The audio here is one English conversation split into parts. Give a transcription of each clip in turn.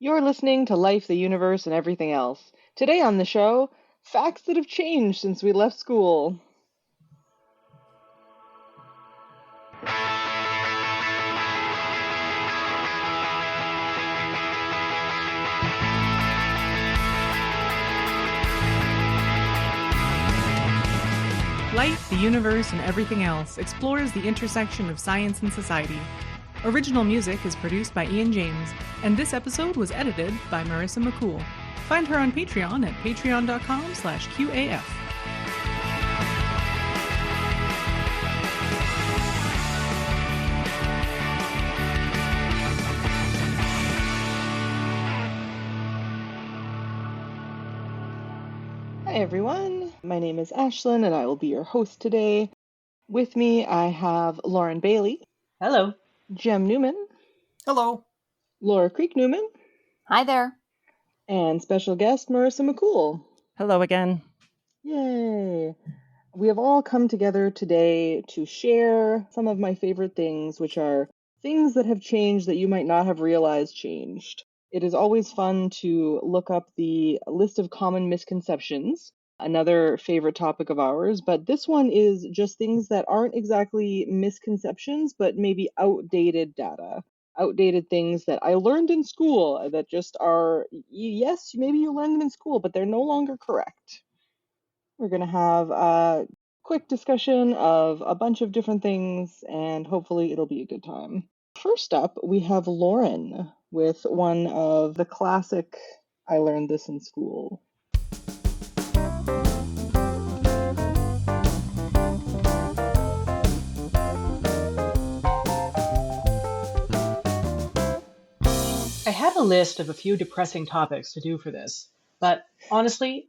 You're listening to Life, the Universe, and Everything Else. Today on the show, facts that have changed since we left school. Life, the Universe, and Everything Else explores the intersection of science and society. Original music is produced by Ian James, and this episode was edited by Marissa McCool. Find her on Patreon at patreon.com/QAF. Hi everyone, my name is Ashlyn and I will be your host today. With me I have Lauren Bailey. Hello. Jem Newman. Hello. Laura Creek Newman. Hi there. And special guest Marissa McCool. Hello again. Yay! We have all come together today to share some of my favorite things, which are things that have changed that you might not have realized changed. It is always fun to look up the list of common misconceptions, another favorite topic of ours, but this one is just things that aren't exactly misconceptions, but maybe outdated data. Outdated things that I learned in school that just are, yes, maybe you learned them in school, but they're no longer correct. We're going to have a quick discussion of a bunch of different things, and hopefully it'll be a good time. First up, we have Lauren with one of the classic I learned this in school. I had a list of a few depressing topics to do for this, but honestly,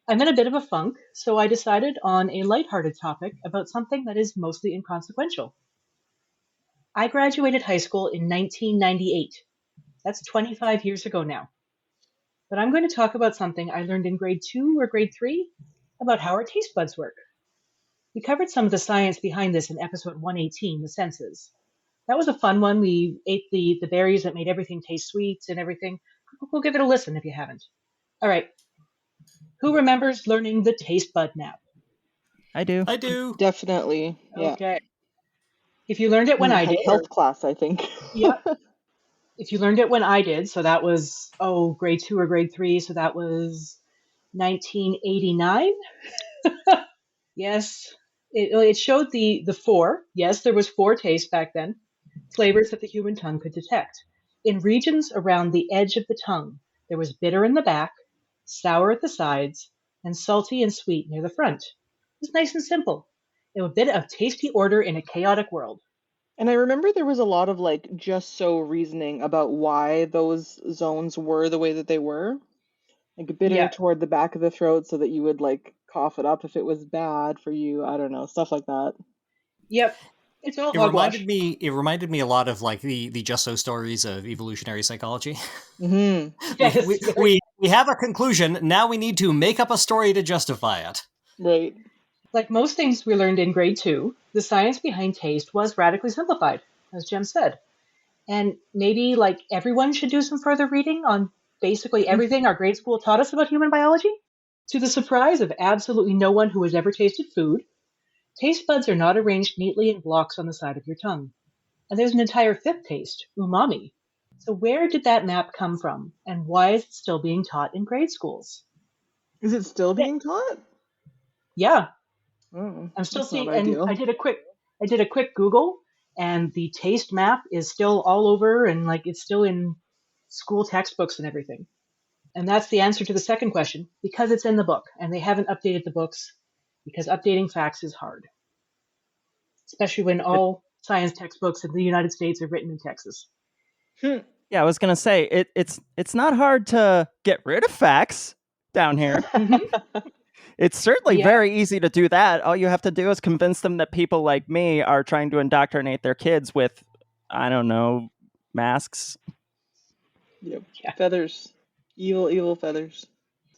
I'm in a bit of a funk, so I decided on a lighthearted topic about something that is mostly inconsequential. I graduated high school in 1998. That's 25 years ago now. But I'm going to talk about something I learned in grade 2 or grade 3 about how our taste buds work. We covered some of the science behind this in episode 118, the senses. That was a fun one. We ate the berries that made everything taste sweet and everything. Go give it a listen if you haven't. All right. Who remembers learning the taste bud map? I do. I do. Definitely. Yeah. Okay. If you learned it when I did. Health class, I think. Yeah. If you learned it when I did, so that was, grade 2 or grade 3, so that was 1989. Yes. It showed the 4. Yes, there was 4 tastes back then. Flavors that the human tongue could detect. In regions around the edge of the tongue, there was bitter in the back, sour at the sides, and salty and sweet near the front. It was nice and simple. It was a bit of tasty order in a chaotic world. And I remember there was a lot of just so reasoning about why those zones were the way that they were. Like bitter toward the back of the throat so that you would cough it up if it was bad for you. I don't know, stuff like that. Yep. It's all It reminded me a lot of the Just So stories of evolutionary psychology. Mm-hmm. Yes. We have a conclusion. Now we need to make up a story to justify it. Right. Like most things we learned in grade 2, the science behind taste was radically simplified, as Jem said. And maybe everyone should do some further reading on basically everything our grade school taught us about human biology. To the surprise of absolutely no one who has ever tasted food, taste buds are not arranged neatly in blocks on the side of your tongue. And there's an entire 5th taste, umami. So where did that map come from, and why is it still being taught in grade schools? Is it still being taught? Yeah. Oh, I'm still that's not seeing, and ideal. I did a quick Google, and the taste map is still all over, and it's still in school textbooks and everything. And that's the answer to the second question, because it's in the book, and they haven't updated the books, because updating facts is hard. Especially when all science textbooks in the United States are written in Texas. Yeah, I was gonna say it's not hard to get rid of facts down here. It's certainly very easy to do that. All you have to do is convince them that people like me are trying to indoctrinate their kids with, I don't know, masks. Yep. Yeah. Feathers. Evil feathers.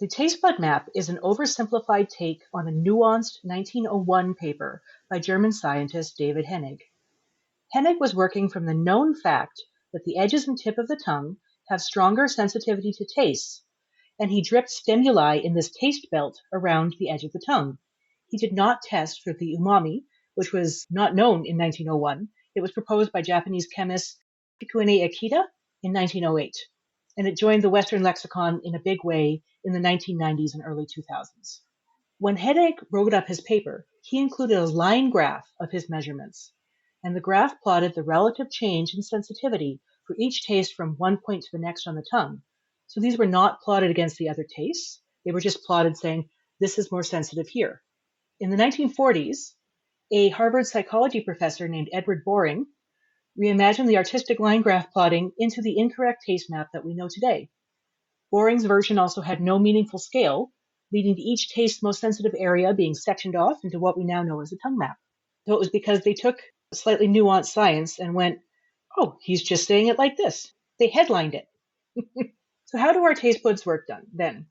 The taste bud map is an oversimplified take on a nuanced 1901 paper by German scientist David Hennig. Hennig was working from the known fact that the edges and tip of the tongue have stronger sensitivity to taste, and he dripped stimuli in this taste belt around the edge of the tongue. He did not test for the umami, which was not known in 1901. It was proposed by Japanese chemist Kikuine Akita in 1908, and it joined the Western lexicon in a big way in the 1990s and early 2000s. When Headache wrote up his paper, he included a line graph of his measurements, and the graph plotted the relative change in sensitivity for each taste from one point to the next on the tongue. So these were not plotted against the other tastes. They were just plotted saying, this is more sensitive here. In the 1940s, a Harvard psychology professor named Edward Boring reimagined the artistic line graph plotting into the incorrect taste map that we know today. Boring's version also had no meaningful scale, leading to each taste's most sensitive area being sectioned off into what we now know as a tongue map. So it was because they took slightly nuanced science and went, oh, he's just saying it like this. They headlined it. So how do our taste buds work then?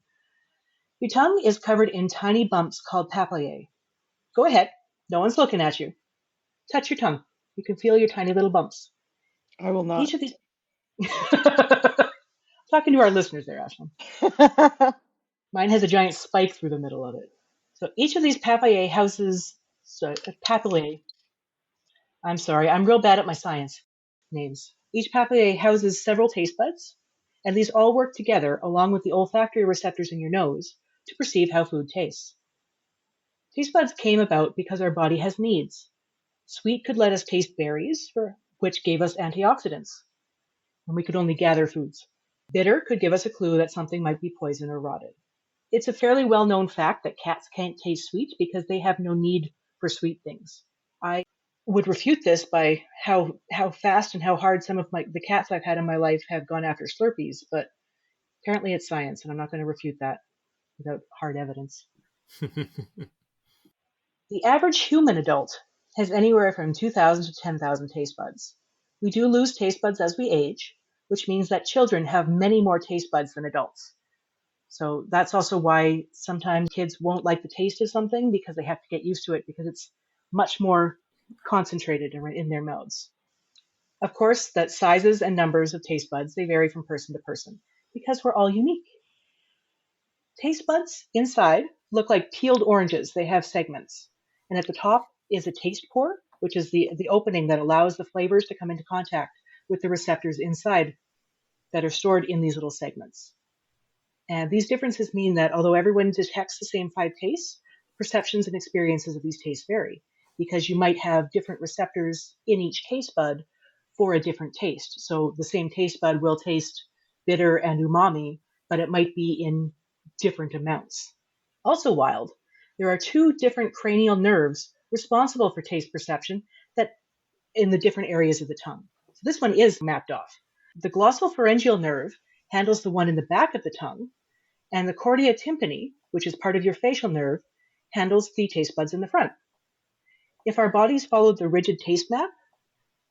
Your tongue is covered in tiny bumps called papillae. Go ahead. No one's looking at you. Touch your tongue. You can feel your tiny little bumps. I will not. Each of these... Talking to our listeners there, Ashlyn. Mine has a giant spike through the middle of it. So each of these papillae houses... papillae. I'm sorry, I'm real bad at my science names. Each papillae houses several taste buds, and these all work together along with the olfactory receptors in your nose to perceive how food tastes. Taste buds came about because our body has needs. Sweet could let us taste berries, which gave us antioxidants, and we could only gather foods. Bitter could give us a clue that something might be poison or rotted. It's a fairly well-known fact that cats can't taste sweet because they have no need for sweet things. I would refute this by how fast and how hard some of the cats I've had in my life have gone after Slurpees, but apparently it's science, and I'm not going to refute that without hard evidence. The average human adult has anywhere from 2,000 to 10,000 taste buds. We do lose taste buds as we age, which means that children have many more taste buds than adults. So that's also why sometimes kids won't like the taste of something because they have to get used to it because it's much more concentrated in their mouths. Of course, that sizes and numbers of taste buds, they vary from person to person because we're all unique. Taste buds inside look like peeled oranges. They have segments. And at the top is a taste pore, which is the opening that allows the flavors to come into contact with the receptors inside that are stored in these little segments. And these differences mean that although everyone detects the same 5 tastes, perceptions and experiences of these tastes vary because you might have different receptors in each taste bud for a different taste. So the same taste bud will taste bitter and umami, but it might be in different amounts. Also wild, there are 2 different cranial nerves responsible for taste perception that in the different areas of the tongue. So this one is mapped off. The glossopharyngeal nerve handles the one in the back of the tongue, and the cordia tympani, which is part of your facial nerve, handles the taste buds in the front. If our bodies followed the rigid taste map,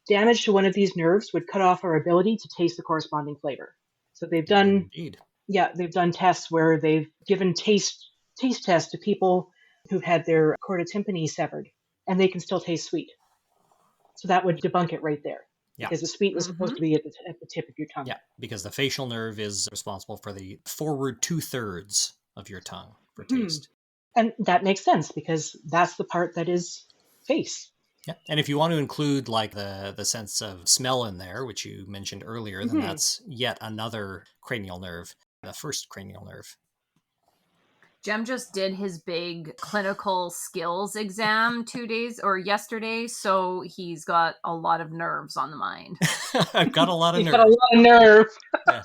damage to one of these nerves would cut off our ability to taste the corresponding flavor. So they've done tests where they've given taste tests to people who've had their cordia tympani severed, and they can still taste sweet. So that would debunk it right there. Yeah. Because the sweet was supposed to be at the tip of your tongue. Yeah, because the facial nerve is responsible for the forward 2/3 of your tongue for taste. And that makes sense because that's the part that is face. Yeah, and if you want to include like the sense of smell in there, which you mentioned earlier, then that's yet another cranial nerve, the first cranial nerve. Jem just did his big clinical skills exam yesterday, so he's got a lot of nerves on the mind. I've got a lot of nerves. Got a lot of nerve. Yeah.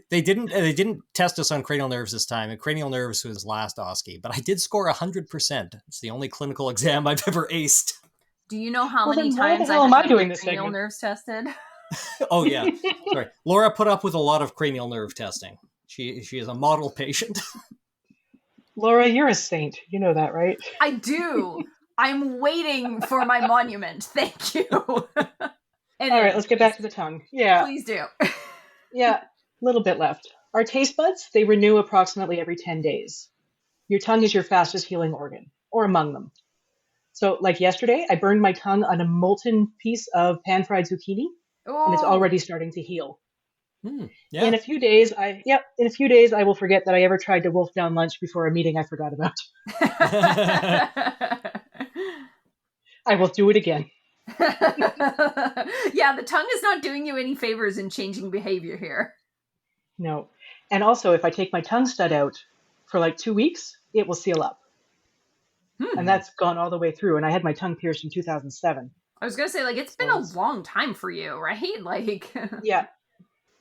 They didn't test us on cranial nerves this time. And cranial nerves was last OSCE, but I did score 100%. It's the only clinical exam I've ever aced. Do you know how many times I've had cranial nerves tested? Oh yeah, sorry. Laura put up with a lot of cranial nerve testing. She is a model patient. Laura, you're a saint. You know that, right? I do. I'm waiting for my monument. Thank you. All right, let's get back to the tongue. Yeah. Please do. Yeah, a little bit left. Our taste buds, they renew approximately every 10 days. Your tongue is your fastest healing organ, or among them. So, like yesterday, I burned my tongue on a molten piece of pan-fried zucchini, and it's already starting to heal. Yeah. In a few days, I will forget that I ever tried to wolf down lunch before a meeting I forgot about. I will do it again. Yeah, the tongue is not doing you any favors in changing behavior here. No. And also, if I take my tongue stud out for like 2 weeks, it will seal up. And that's gone all the way through. And I had my tongue pierced in 2007. I was going to say, like, it's been a long time for you, right? Like, yeah.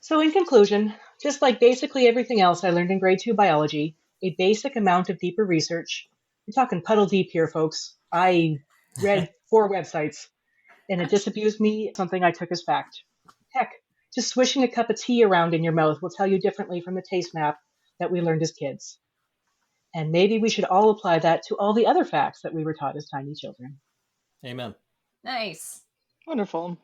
So in conclusion, just like basically everything else I learned in grade 2 biology, a basic amount of deeper research. We're talking puddle deep here, folks. I read 4 websites, and it disabused me something I took as fact. Heck, just swishing a cup of tea around in your mouth will tell you differently from the taste map that we learned as kids. And maybe we should all apply that to all the other facts that we were taught as tiny children. Amen. Nice. Wonderful.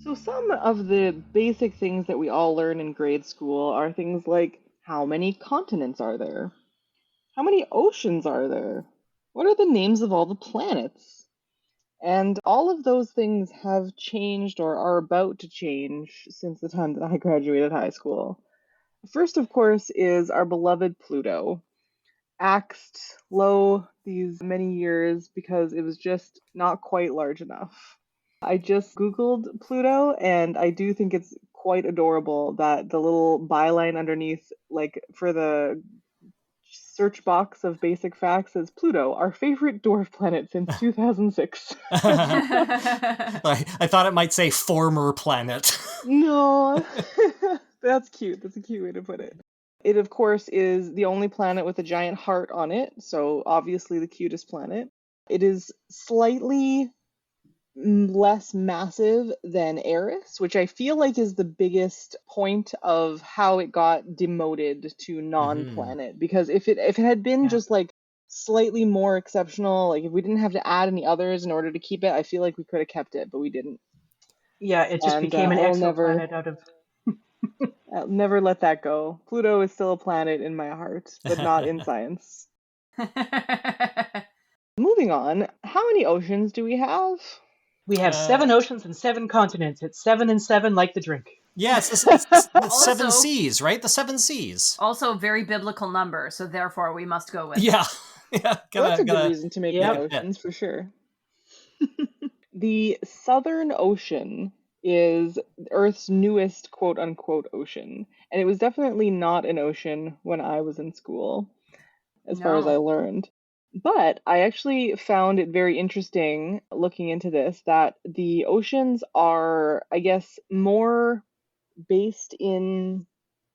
So some of the basic things that we all learn in grade school are things like, how many continents are there? How many oceans are there? What are the names of all the planets? And all of those things have changed or are about to change since the time that I graduated high school. First, of course, is our beloved Pluto, axed low these many years because it was just not quite large enough. I just Googled Pluto, and I do think it's quite adorable that the little byline underneath, like for the search box of basic facts, says Pluto, our favorite dwarf planet since 2006. I thought it might say former planet. No, that's cute. That's a cute way to put it. It, of course, is the only planet with a giant heart on it, so obviously the cutest planet. It is slightly less massive than Eris, which I feel like is the biggest point of how it got demoted to non-planet. Because if it had been just like slightly more exceptional, like if we didn't have to add any others in order to keep it, I feel like we could have kept it, but we didn't. Yeah, it just became an exoplanet out of... I'll never let that go. Pluto is still a planet in my heart, but not in science. Moving on, how many oceans do we have? We have 7 oceans and 7 continents. It's 7 and 7 like the drink. Yeah, it's the 7 seas, right? The 7 seas. Also a very biblical number, so therefore we must go with Yeah. That's a good reason to make the oceans, for sure. The Southern Ocean is Earth's newest quote-unquote ocean. And it was definitely not an ocean when I was in school, as far as I learned. But I actually found it very interesting looking into this that the oceans are, I guess, more based in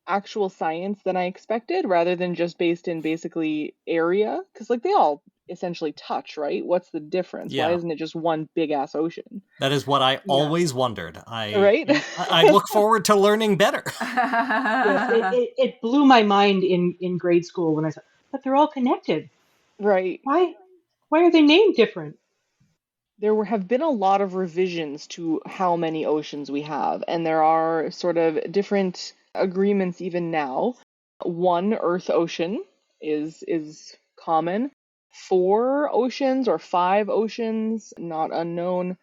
actual science than I expected, rather than just based in basically area. Because like they all essentially touch, right? What's the difference? Yeah. Why isn't it just one big ass ocean? That is what I always wondered. Right? I look forward to learning better. Yes, it blew my mind in grade school when I said, but they're all connected. Right. Why are they named different? There have been a lot of revisions to how many oceans we have, and there are sort of different agreements even now. 1 Earth ocean is common. 4 oceans or 5 oceans, not unknown.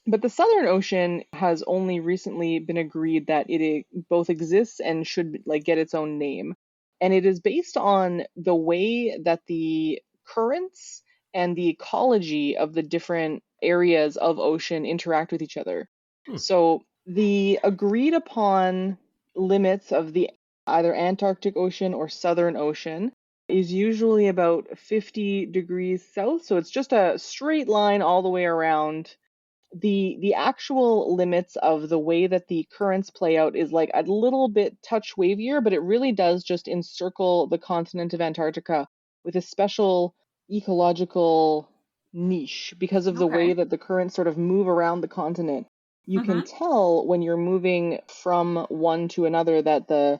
But the Southern Ocean has only recently been agreed that it both exists and should like get its own name. And it is based on the way that the currents and the ecology of the different areas of ocean interact with each other. So the agreed upon limits of the either Antarctic Ocean or Southern Ocean is usually about 50 degrees south. So it's just a straight line all the way around. The actual limits of the way that the currents play out is like a little bit touch wavier, but it really does just encircle the continent of Antarctica with a special ecological niche because of the way that the currents sort of move around the continent. You can tell when you're moving from one to another that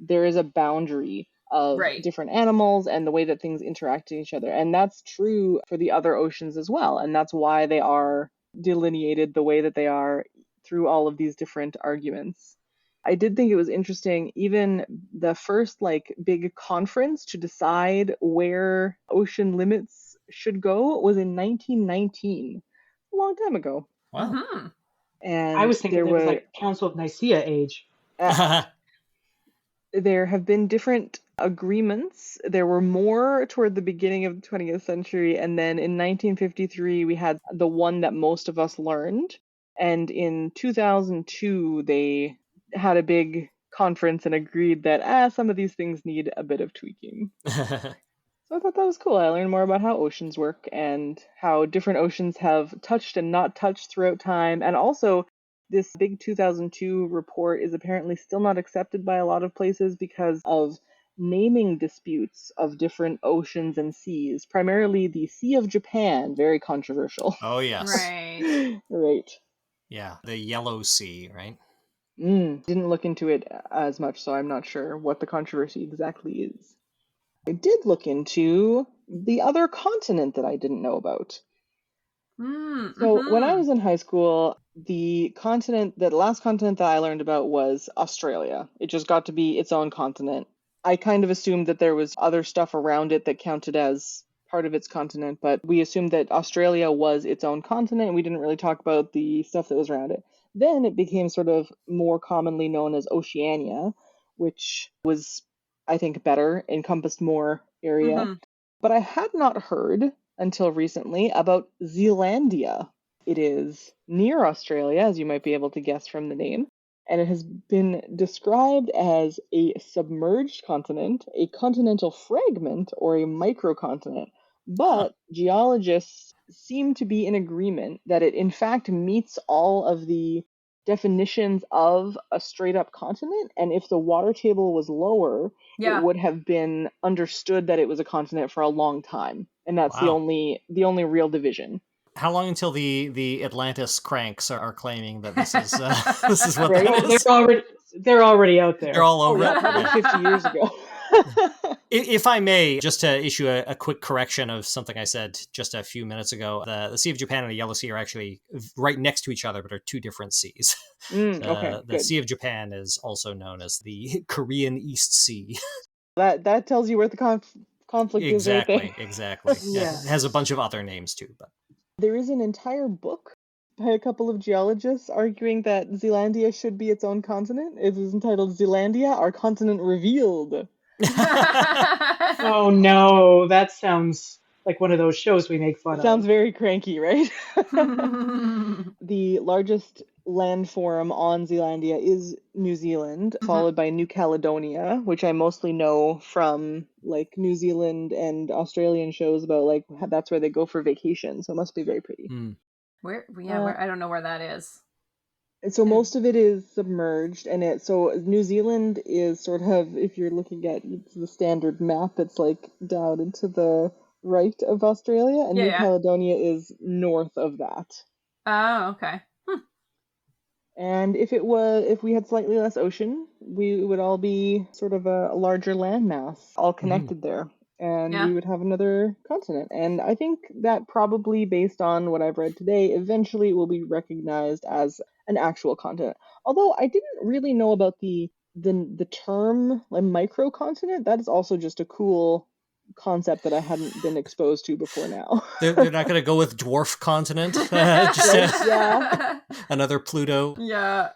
there is a boundary of different animals and the way that things interact with each other. And that's true for the other oceans as well. And that's why they are delineated the way that they are through all of these different arguments. I did think it was interesting, even the first like big conference to decide where ocean limits should go was in 1919, a long time ago. Wow. Mm-hmm. And I was thinking there it was were like Council of Nicaea age. there have been different agreements. There were more toward the beginning of the 20th century, and then in 1953 we had the one that most of us learned, and in 2002 they had a big conference and agreed that some of these things need a bit of tweaking. So I thought that was cool. I learned more about how oceans work and how different oceans have touched and not touched throughout time. And also, this big 2002 report is apparently still not accepted by a lot of places because of naming disputes of different oceans and seas, primarily the Sea of Japan, very controversial. Oh, yes. Right. Right. Yeah, the Yellow Sea, right? Didn't look into it as much, so I'm not sure what the controversy exactly is. I did look into the other continent that I didn't know about. So when I was in high school, the last continent that I learned about was Australia. It just got to be its own continent. I kind of assumed that there was other stuff around it that counted as part of its continent, but we assumed that Australia was its own continent. We didn't really talk about the stuff that was around it. Then it became sort of more commonly known as Oceania, which was, I think, better, encompassed more area. But I had not heard until recently about Zealandia. It is near Australia, as you might be able to guess from the name, and it has been described as a submerged continent, a continental fragment, or a microcontinent. But geologists seem to be in agreement that it in fact meets all of the definitions of a straight up continent, and if the water table was lower, it would have been understood that it was a continent for a long time, and that's the only real division. How long until the Atlantis cranks are claiming that this is this is what Right? that is? They're already out there. They're all over yeah, it. probably 50 years ago. If I may, just to issue a quick correction of something I said just a few minutes ago, the Sea of Japan and the Yellow Sea are actually right next to each other, but are two different seas. Okay, the Sea of Japan is also known as the Korean East Sea. That tells you where the conflict is right there. Exactly. Yeah. It has a bunch of other names too. But there is an entire book by a couple of geologists arguing that Zealandia should be its own continent. It is entitled Zealandia, Our Continent Revealed. Oh no, that sounds like one of those shows we make fun of. Sounds very cranky, right? The largest landform on Zealandia is New Zealand, followed by New Caledonia, which I mostly know from like New Zealand and Australian shows about like that's where they go for vacation, so it must be very pretty. Where I don't know where that is. So most of it is submerged, and so New Zealand is sort of, if you're looking at the standard map, it's like down into the right of Australia, and New Caledonia is north of that. Oh, okay. And if we had slightly less ocean, we would all be sort of a larger landmass, all connected there. And we would have another continent. And I think that probably, based on what I've read today, eventually it will be recognized as an actual continent. Although I didn't really know about the term like microcontinent. That is also just a cool concept that I hadn't been exposed to before now. They're not going to go with dwarf continent. Another Pluto. Yeah.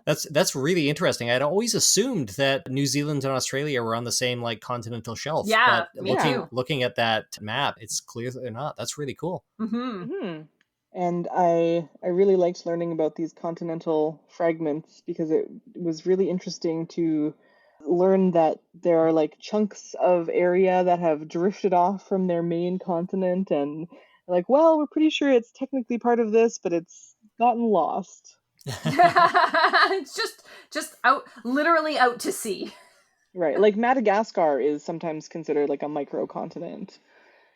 That's really interesting. I'd always assumed that New Zealand and Australia were on the same like continental shelf. Yeah, but me too. Looking at that map, it's clear that they're not. That's really cool. And I really liked learning about these continental fragments because it was really interesting to learn that there are like chunks of area that have drifted off from their main continent, and like, well, we're pretty sure it's technically part of this, but it's gotten lost. It's just literally out to sea. Right, like Madagascar is sometimes considered like a microcontinent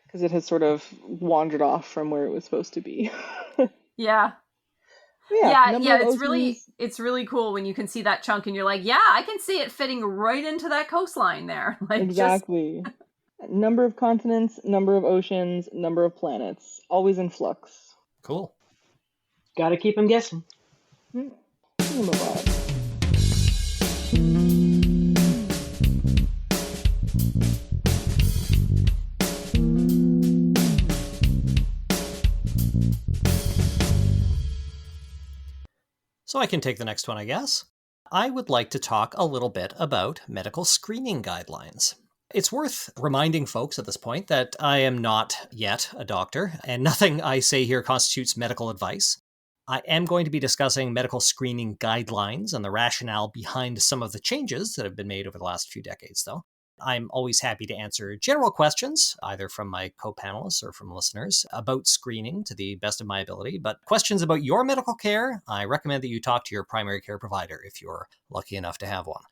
because it has sort of wandered off from where it was supposed to be. Yeah. It's really cool when you can see that chunk and you're like, yeah, I can see it fitting right into that coastline there. Like exactly. Number of continents, number of oceans, number of planets, always in flux. Cool. Gotta keep them guessing. Move on. So I can take the next one, I guess. I would like to talk a little bit about medical screening guidelines. It's worth reminding folks at this point that I am not yet a doctor, and nothing I say here constitutes medical advice. I am going to be discussing medical screening guidelines and the rationale behind some of the changes that have been made over the last few decades, though. I'm always happy to answer general questions, either from my co-panelists or from listeners, about screening to the best of my ability. But questions about your medical care, I recommend that you talk to your primary care provider if you're lucky enough to have one.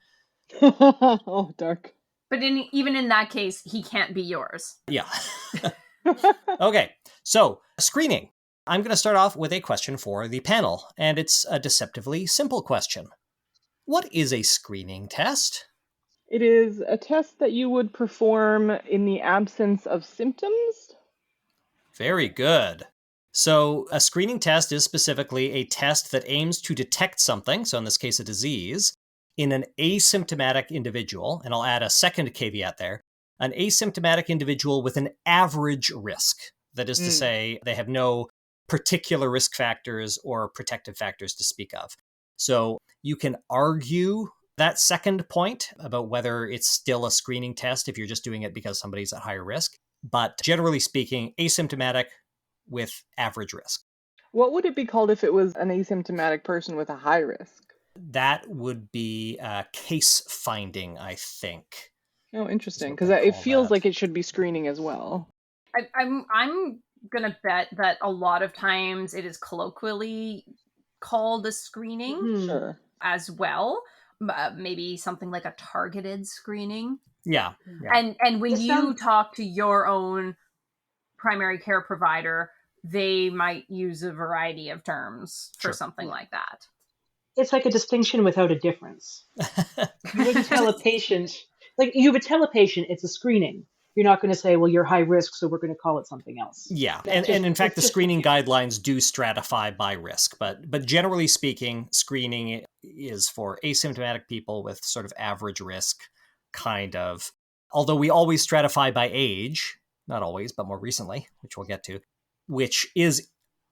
Oh, dark. But even in that case, he can't be yours. Yeah. Okay, so screening. I'm going to start off with a question for the panel, and it's a deceptively simple question. What is a screening test? It is a test that you would perform in the absence of symptoms. Very good. So a screening test is specifically a test that aims to detect something, so in this case a disease, in an asymptomatic individual, and I'll add a second caveat there, an asymptomatic individual with an average risk. That is to say, they have no particular risk factors or protective factors to speak of. So you can argue that second point about whether it's still a screening test if you're just doing it because somebody's at higher risk. But generally speaking, asymptomatic with average risk. What would it be called if it was an asymptomatic person with a high risk? That would be case finding, I think. Oh, interesting, because it feels like it should be screening as well. I'm gonna bet that a lot of times it is colloquially called a screening Sure. as well. Maybe something like a targeted screening. Yeah. And when you talk to your own primary care provider, they might use a variety of terms for something like that. It's like a distinction without a difference. You wouldn't tell a patient, you would tell a patient it's a screening. You're not going to say, well, you're high risk, so we're going to call it something else. Yeah, and in fact, the screening guidelines do stratify by risk, but generally speaking, screening is for asymptomatic people with sort of average risk, kind of. Although we always stratify by age, not always, but more recently, which we'll get to, which is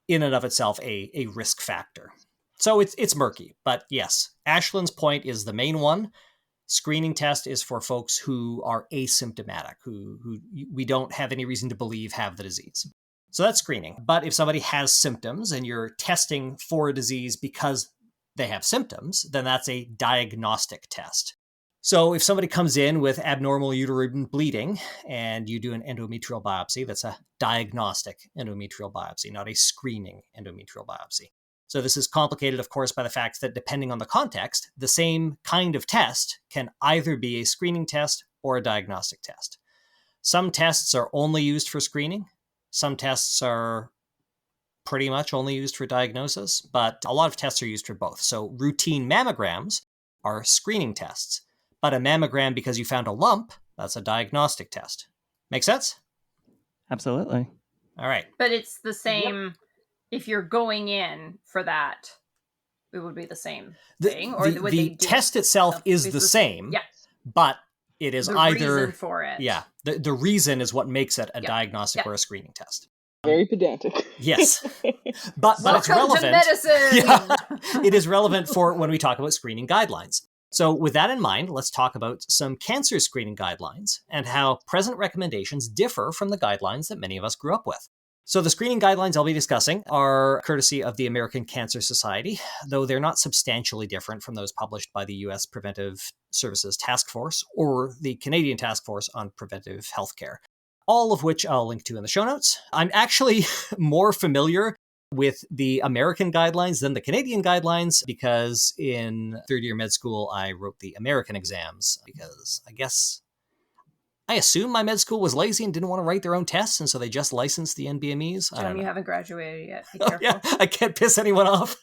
in and of itself a risk factor. So it's murky, but yes, Ashlyn's point is the main one. Screening test is for folks who are asymptomatic, who we don't have any reason to believe have the disease. So that's screening. But if somebody has symptoms and you're testing for a disease because they have symptoms, then that's a diagnostic test. So if somebody comes in with abnormal uterine bleeding and you do an endometrial biopsy, that's a diagnostic endometrial biopsy, not a screening endometrial biopsy. So this is complicated, of course, by the fact that depending on the context, the same kind of test can either be a screening test or a diagnostic test. Some tests are only used for screening. Some tests are pretty much only used for diagnosis, but a lot of tests are used for both. So routine mammograms are screening tests, but a mammogram because you found a lump, that's a diagnostic test. Make sense? Absolutely. All right. But it's the same. Yep. If you're going in for that, it would be the same thing. Or the test itself is the same, but it is the either reason for it. Yeah, the reason is what makes it a diagnostic or a screening test. Very pedantic. Yes, but it's relevant. To medicine. Yeah, it is relevant for when we talk about screening guidelines. So with that in mind, let's talk about some cancer screening guidelines and how present recommendations differ from the guidelines that many of us grew up with. So the screening guidelines I'll be discussing are courtesy of the American Cancer Society, though they're not substantially different from those published by the U.S. Preventive Services Task Force or the Canadian Task Force on Preventive Healthcare, all of which I'll link to in the show notes. I'm actually more familiar with the American guidelines than the Canadian guidelines because in third year med school, I wrote the American exams because I assume my med school was lazy and didn't want to write their own tests, and so they just licensed the NBMEs. Jim, you haven't graduated yet. Be careful. Yeah, I can't piss anyone off.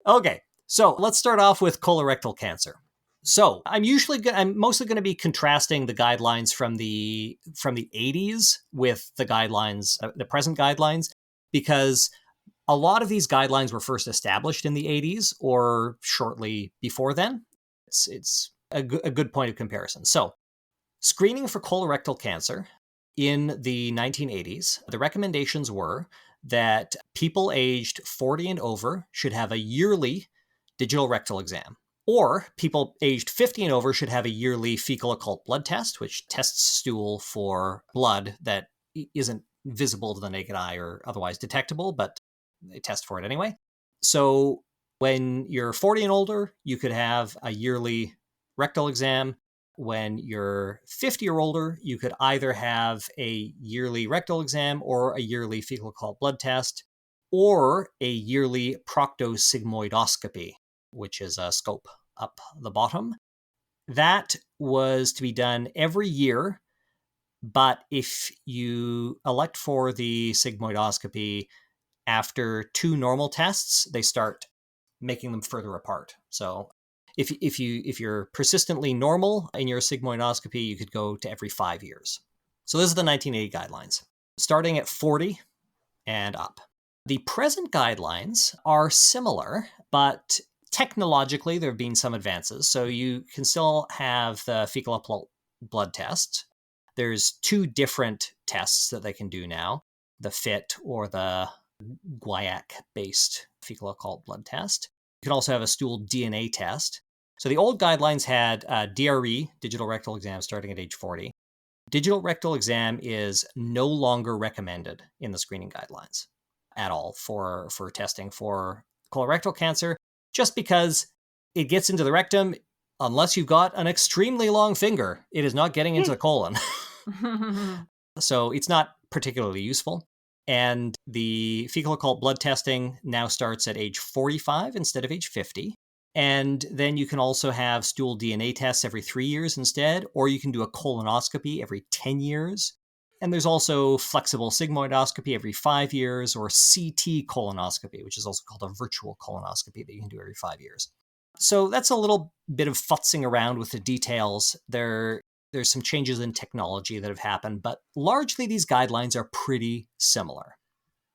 Okay, so let's start off with colorectal cancer. So I'm mostly going to be contrasting the guidelines from the 80s with the guidelines, the present guidelines, because a lot of these guidelines were first established in the 80s or shortly before then. It's a good point of comparison. So screening for colorectal cancer in the 1980s, the recommendations were that people aged 40 and over should have a yearly digital rectal exam. Or people aged 50 and over should have a yearly fecal occult blood test, which tests stool for blood that isn't visible to the naked eye or otherwise detectable, but they test for it anyway. So when you're 40 and older, you could have a yearly rectal exam. When you're 50 or older, you could either have a yearly rectal exam or a yearly fecal occult blood test, or a yearly proctosigmoidoscopy, which is a scope up the bottom. That was to be done every year, but if you elect for the sigmoidoscopy after 2 normal tests, they start making them further apart. So if you're persistently normal in your sigmoidoscopy, you could go to every 5 years. So this is the 1980 guidelines, starting at 40 and up. The present guidelines are similar, but technologically there have been some advances. So you can still have the fecal occult blood test. There's 2 different tests that they can do now, the FIT or the guaiac-based fecal occult blood test. You can also have a stool DNA test. So the old guidelines had DRE, digital rectal exam, starting at age 40. Digital rectal exam is no longer recommended in the screening guidelines at all for testing for colorectal cancer, just because it gets into the rectum. Unless you've got an extremely long finger, it is not getting into the colon. So it's not particularly useful. And the fecal occult blood testing now starts at age 45 instead of age 50. And then you can also have stool DNA tests every 3 years instead, or you can do a colonoscopy every 10 years. And there's also flexible sigmoidoscopy every 5 years, or CT colonoscopy, which is also called a virtual colonoscopy that you can do every 5 years. So that's a little bit of futzing around with the details. There's some changes in technology that have happened, but largely these guidelines are pretty similar.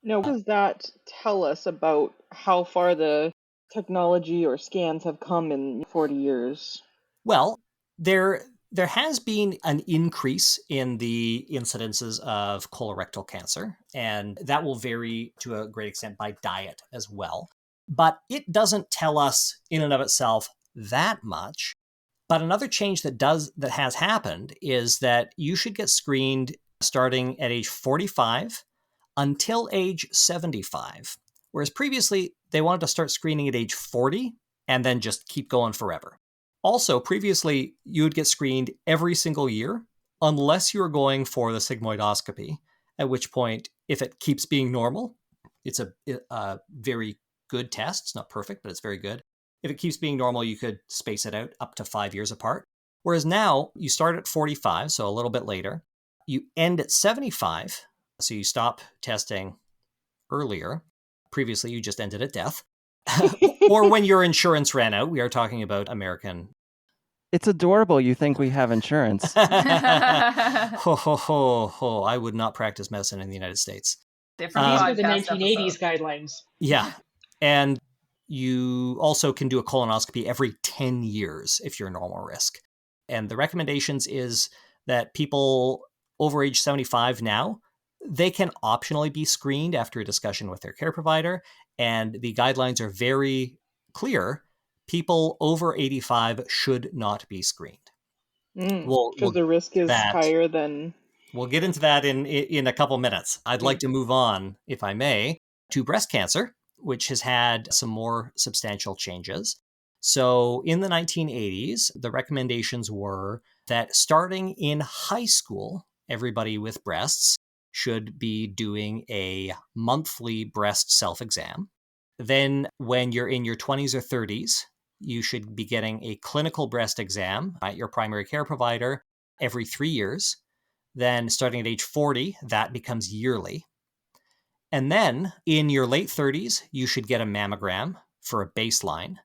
Now, what does that tell us about how far the technology or scans have come in 40 years? Well, there has been an increase in the incidences of colorectal cancer, and that will vary to a great extent by diet as well. But it doesn't tell us in and of itself that much. But another change that has happened is that you should get screened starting at age 45 until age 75. Whereas previously, they wanted to start screening at age 40 and then just keep going forever. Also, previously, you would get screened every single year unless you were going for the sigmoidoscopy, at which point, if it keeps being normal, it's a very good test. It's not perfect, but it's very good. If it keeps being normal, you could space it out up to 5 years apart. Whereas now, you start at 45, so a little bit later. You end at 75, so you stop testing earlier. Previously, you just ended at death. Or when your insurance ran out. We are talking about American. It's adorable you think we have insurance. Ho, ho, ho, ho. I would not practice medicine in the United States. Different These were the 1980s guidelines. Yeah. And you also can do a colonoscopy every 10 years if you're normal risk. And the recommendations is that people over age 75 now, they can optionally be screened after a discussion with their care provider. And the guidelines are very clear. People over 85 should not be screened. Because the risk is higher than... We'll get into that in a couple minutes. I'd like to move on, if I may, to breast cancer, which has had some more substantial changes. So in the 1980s, the recommendations were that starting in high school, everybody with breasts should be doing a monthly breast self-exam. Then when you're in your 20s or 30s, you should be getting a clinical breast exam at your primary care provider every 3 years. Then starting at age 40, that becomes yearly. And then in your late 30s, you should get a mammogram for a baseline.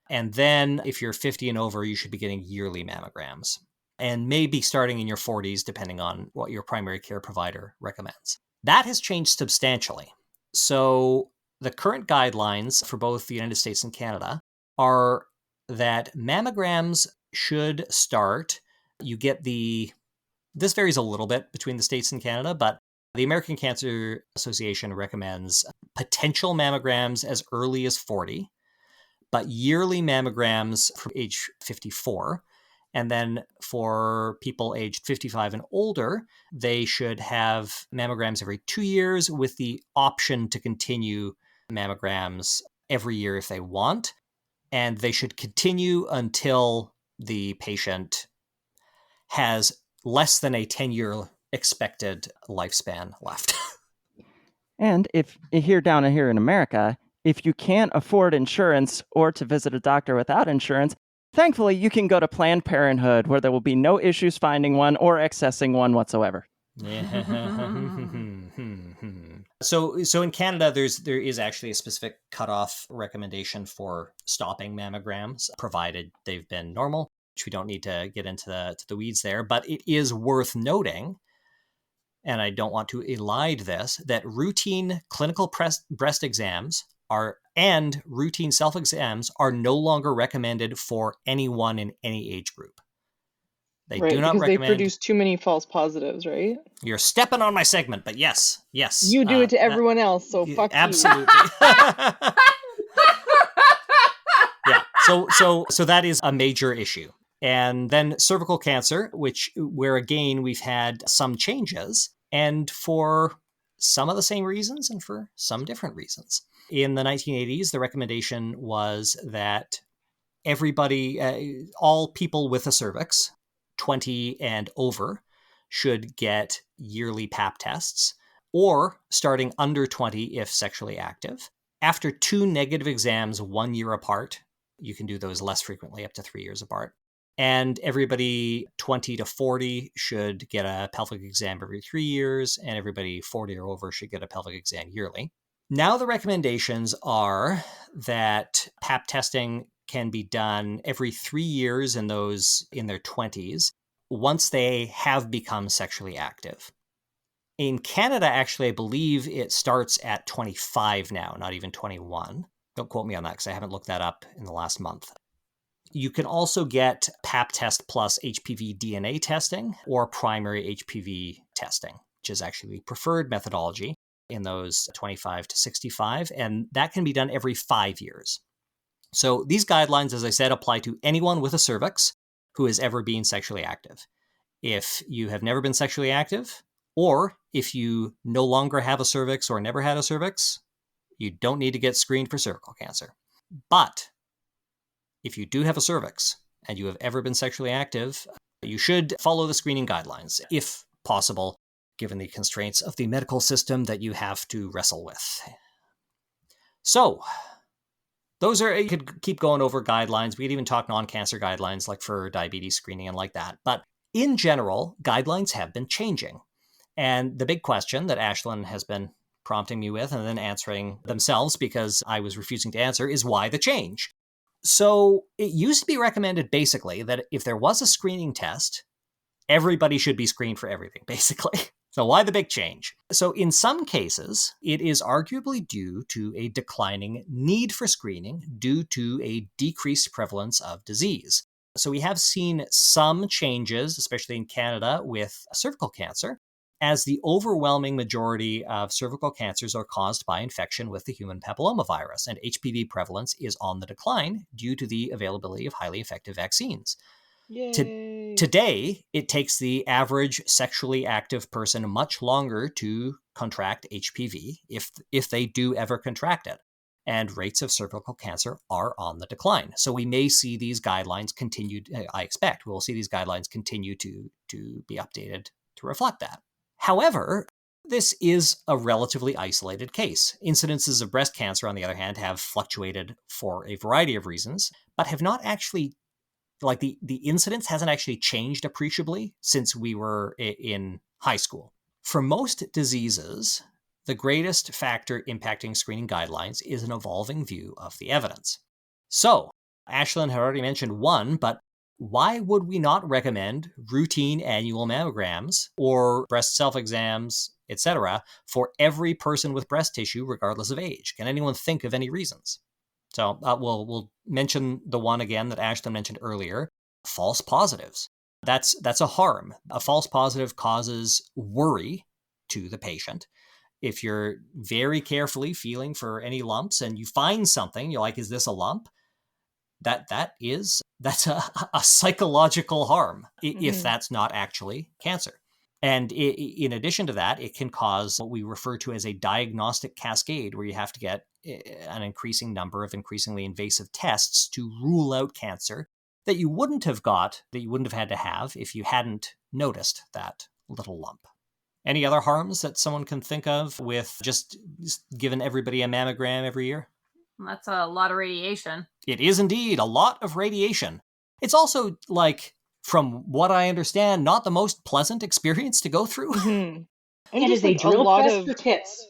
And then if you're 50 and over, you should be getting yearly mammograms. And maybe starting in your 40s, depending on what your primary care provider recommends. That has changed substantially. So the current guidelines for both the United States and Canada are that mammograms should start, this varies a little bit between the States and Canada, but the American Cancer Association recommends potential mammograms as early as 40. but yearly mammograms from age 54. And then for people aged 55 and older, they should have mammograms every 2 years with the option to continue mammograms every year if they want. And they should continue until the patient has less than a 10-year expected lifespan left. And if down here in America, if you can't afford insurance or to visit a doctor without insurance, thankfully you can go to Planned Parenthood where there will be no issues finding one or accessing one whatsoever. So in Canada, there is actually a specific cutoff recommendation for stopping mammograms, provided they've been normal, which we don't need to get into the weeds there. But it is worth noting, and I don't want to elide this, that routine clinical breast exams and routine self-exams are no longer recommended for anyone in any age group. They do not recommend. They produce too many false positives, right? You're stepping on my segment, but yes. You do it to everyone else, so fuck absolutely. you. Yeah. So that is a major issue. And then cervical cancer, where again we've had some changes, and for some of the same reasons and for some different reasons. In the 1980s, the recommendation was that everybody, all people with a cervix, 20 and over, should get yearly pap tests, or starting under 20 if sexually active. After 2 negative exams 1 year apart, you can do those less frequently, up to 3 years apart. And everybody 20 to 40 should get a pelvic exam every 3 years, and everybody 40 or over should get a pelvic exam yearly. Now the recommendations are that pap testing can be done every 3 years in those in their 20s, once they have become sexually active. In Canada, actually, I believe it starts at 25 now, not even 21. Don't quote me on that because I haven't looked that up in the last month. You can also get pap test plus HPV DNA testing or primary HPV testing, which is actually the preferred methodology in those 25 to 65, and that can be done every 5 years. So these guidelines, as I said, apply to anyone with a cervix who has ever been sexually active. If you have never been sexually active, or if you no longer have a cervix or never had a cervix, you don't need to get screened for cervical cancer. But if you do have a cervix and you have ever been sexually active, you should follow the screening guidelines, if possible, given the constraints of the medical system that you have to wrestle with. So, you could keep going over guidelines. We could even talk non-cancer guidelines, like for diabetes screening and like that. But in general, guidelines have been changing. And the big question that Ashlyn has been prompting me with and then answering themselves because I was refusing to answer is why the change? So it used to be recommended basically that if there was a screening test, everybody should be screened for everything, basically. So why the big change? So in some cases, it is arguably due to a declining need for screening due to a decreased prevalence of disease. So we have seen some changes, especially in Canada, with cervical cancer, as the overwhelming majority of cervical cancers are caused by infection with the human papillomavirus, and HPV prevalence is on the decline due to the availability of highly effective vaccines. Today, it takes the average sexually active person much longer to contract HPV, if they do ever contract it, and rates of cervical cancer are on the decline. So we may see these guidelines continue, I expect we'll see these guidelines continue to be updated to reflect that. However, this is a relatively isolated case. Incidences of breast cancer, on the other hand, have fluctuated for a variety of reasons, but have not actually, like the incidence hasn't actually changed appreciably since we were in high school. For most diseases, the greatest factor impacting screening guidelines is an evolving view of the evidence. So, Ashlyn had already mentioned one, but why would we not recommend routine annual mammograms or breast self-exams, etc., for every person with breast tissue, regardless of age? Can anyone think of any reasons? So we'll mention the one again that Ashlyn mentioned earlier, false positives. That's a harm. A false positive causes worry to the patient. If you're very carefully feeling for any lumps and you find something, you're like, is this a lump? that's a psychological harm if that's not actually cancer. And in addition to that, it can cause what we refer to as a diagnostic cascade, where you have to get an increasing number of increasingly invasive tests to rule out cancer that you wouldn't have had to have if you hadn't noticed that little lump. Any other harms that someone can think of with just giving everybody a mammogram every year? That's a lot of radiation. It is indeed a lot of radiation. It's also, like, from what I understand, not the most pleasant experience to go through. Mm-hmm. And It just is a drill press for tits.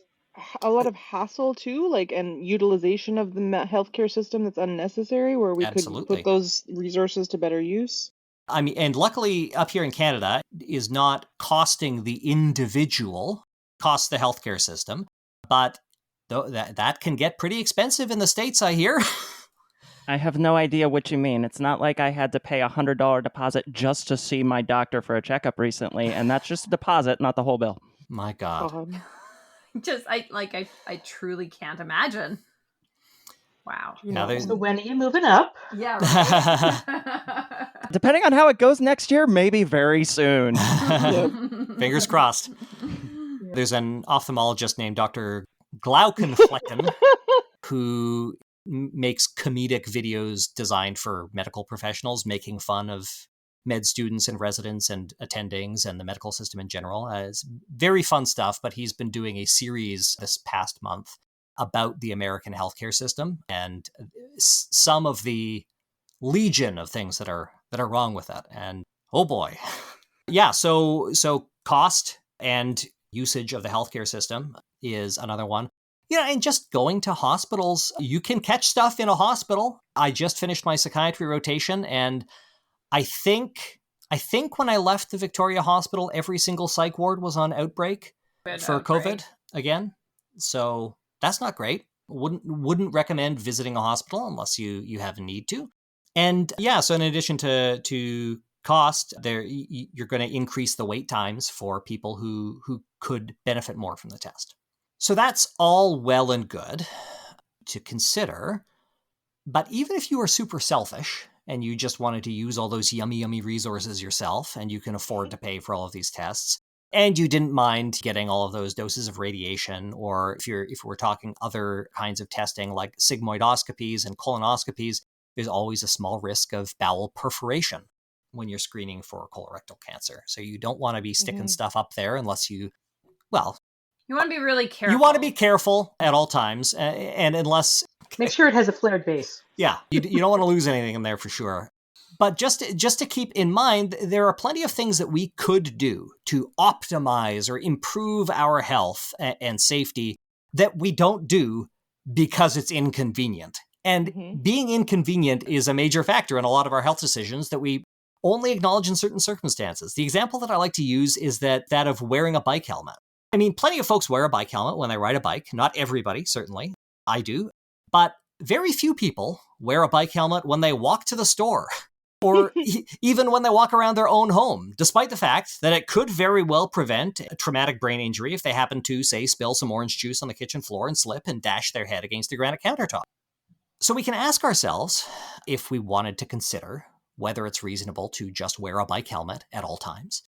A lot of hassle too, like, and utilization of the healthcare system that's unnecessary, where we Absolutely. could put those resources to better use. I mean, and luckily up here in Canada is not costing the individual, costs the healthcare system, but that can get pretty expensive in the States, I hear. I have no idea what you mean. It's not like I had to pay $100 deposit just to see my doctor for a checkup recently, and that's just a deposit, not the whole bill. My God. I truly can't imagine. Wow. So when are you moving up? Yeah. Right. Depending on how it goes next year, maybe very soon. Fingers crossed. There's an ophthalmologist named Dr. Glaukenflecken who makes comedic videos designed for medical professionals, making fun of med students and residents and attendings and the medical system in general. It's very fun stuff, but he's been doing a series this past month about the American healthcare system and some of the legion of things that are wrong with it. And oh boy. Yeah, so cost and usage of the healthcare system is another one. And just going to hospitals, you can catch stuff in a hospital. I just finished my psychiatry rotation, and I think when I left the Victoria Hospital, every single psych ward was on outbreak for COVID again. So that's not great. Wouldn't recommend visiting a hospital unless you have a need to. And yeah, so in addition to cost, you're going to increase the wait times for people who could benefit more from the test. So that's all well and good to consider. But even if you are super selfish and you just wanted to use all those yummy, yummy resources yourself, and you can afford to pay for all of these tests, and you didn't mind getting all of those doses of radiation, or if we're talking other kinds of testing like sigmoidoscopies and colonoscopies, there's always a small risk of bowel perforation when you're screening for colorectal cancer. So you don't want to be sticking stuff up there unless you want to be really careful. You want to be careful at all times, and unless... Make sure it has a flared base. Yeah, you don't want to lose anything in there for sure. But just to keep in mind, there are plenty of things that we could do to optimize or improve our health and safety that we don't do because it's inconvenient. And being inconvenient is a major factor in a lot of our health decisions that we only acknowledge in certain circumstances. The example that I like to use is that of wearing a bike helmet. I mean, plenty of folks wear a bike helmet when they ride a bike. Not everybody, certainly. I do. But very few people wear a bike helmet when they walk to the store or even when they walk around their own home, despite the fact that it could very well prevent a traumatic brain injury if they happen to, say, spill some orange juice on the kitchen floor and slip and dash their head against the granite countertop. So we can ask ourselves if we wanted to consider whether it's reasonable to just wear a bike helmet at all times,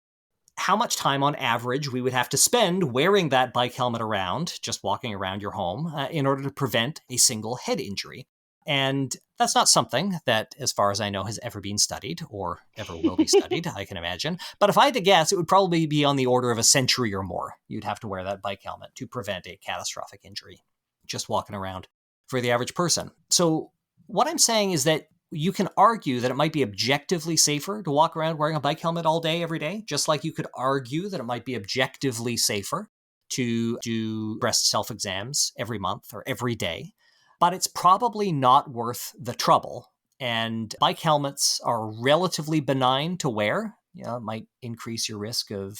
how much time on average we would have to spend wearing that bike helmet around, just walking around your home, in order to prevent a single head injury. And that's not something that, as far as I know, has ever been studied or ever will be studied, I can imagine. But if I had to guess, it would probably be on the order of a century or more. You'd have to wear that bike helmet to prevent a catastrophic injury, just walking around for the average person. So what I'm saying is that you can argue that it might be objectively safer to walk around wearing a bike helmet all day, every day, just like you could argue that it might be objectively safer to do breast self-exams every month or every day. But it's probably not worth the trouble. And bike helmets are relatively benign to wear. It might increase your risk of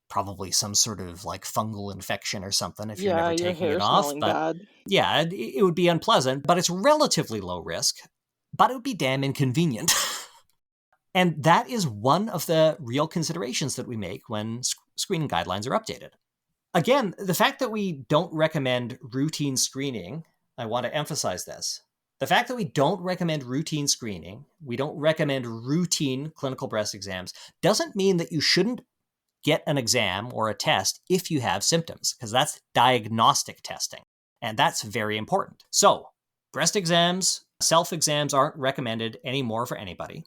probably some sort of like fungal infection or something if you're never taking it off. But bad. Yeah, it would be unpleasant, but it's relatively low risk. But it would be damn inconvenient. And that is one of the real considerations that we make when screening guidelines are updated. Again, the fact that we don't recommend routine screening, I want to emphasize this. The fact that we don't recommend routine screening, we don't recommend routine clinical breast exams, doesn't mean that you shouldn't get an exam or a test if you have symptoms, because that's diagnostic testing. And that's very important. So, breast exams, self-exams aren't recommended anymore for anybody,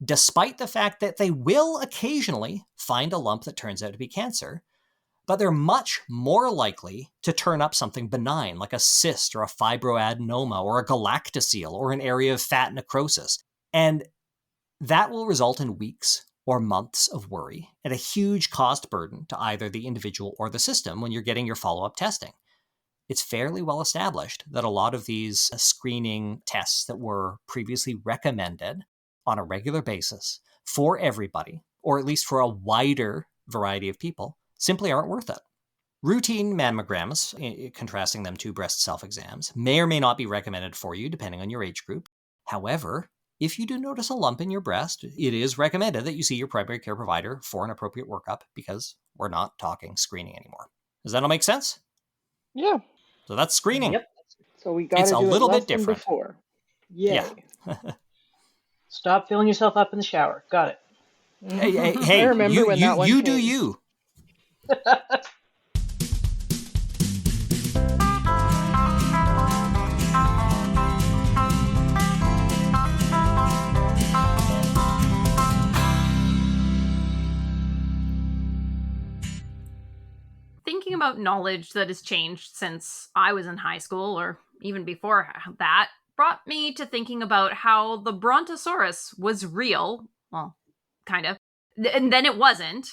despite the fact that they will occasionally find a lump that turns out to be cancer, but they're much more likely to turn up something benign, like a cyst or a fibroadenoma or a galactocele or an area of fat necrosis. And that will result in weeks or months of worry and a huge cost burden to either the individual or the system when you're getting your follow-up testing. It's fairly well established that a lot of these screening tests that were previously recommended on a regular basis for everybody, or at least for a wider variety of people, simply aren't worth it. Routine mammograms, contrasting them to breast self-exams, may or may not be recommended for you depending on your age group. However, if you do notice a lump in your breast, it is recommended that you see your primary care provider for an appropriate workup, because we're not talking screening anymore. Does that all make sense? Yeah. So that's screening. Yep. So we got to It's do a it little less bit than different. before. Yay. Yeah. Stop filling yourself up in the shower. Got it. Hey, I remember when that one you do came. you. Thinking about knowledge that has changed since I was in high school, or even before that, brought me to thinking about how the Brontosaurus was real. Well, kind of. And then it wasn't.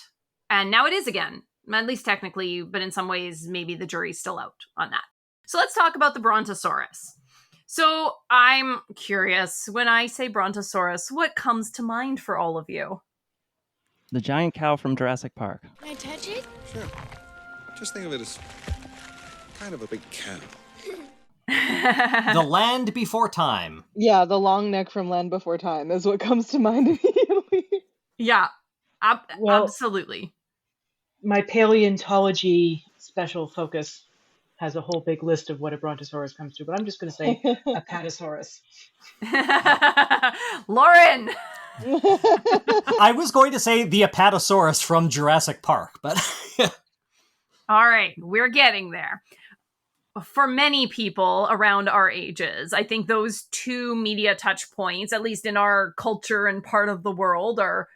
And now it is again. At least technically, but in some ways, maybe the jury's still out on that. So let's talk about the Brontosaurus. So I'm curious, when I say Brontosaurus, what comes to mind for all of you? The giant cow from Jurassic Park. Can I touch it? Sure. Just think of it as kind of a big cow. The Land Before Time. Yeah, the long neck from Land Before Time is what comes to mind immediately. Yeah, Well- absolutely. My paleontology special focus has a whole big list of what a Brontosaurus comes to, but I'm just going to say Apatosaurus. Lauren! I was going to say the Apatosaurus from Jurassic Park, but All right, we're getting there. For many people around our ages, I think those two media touch points, at least in our culture and part of the world, are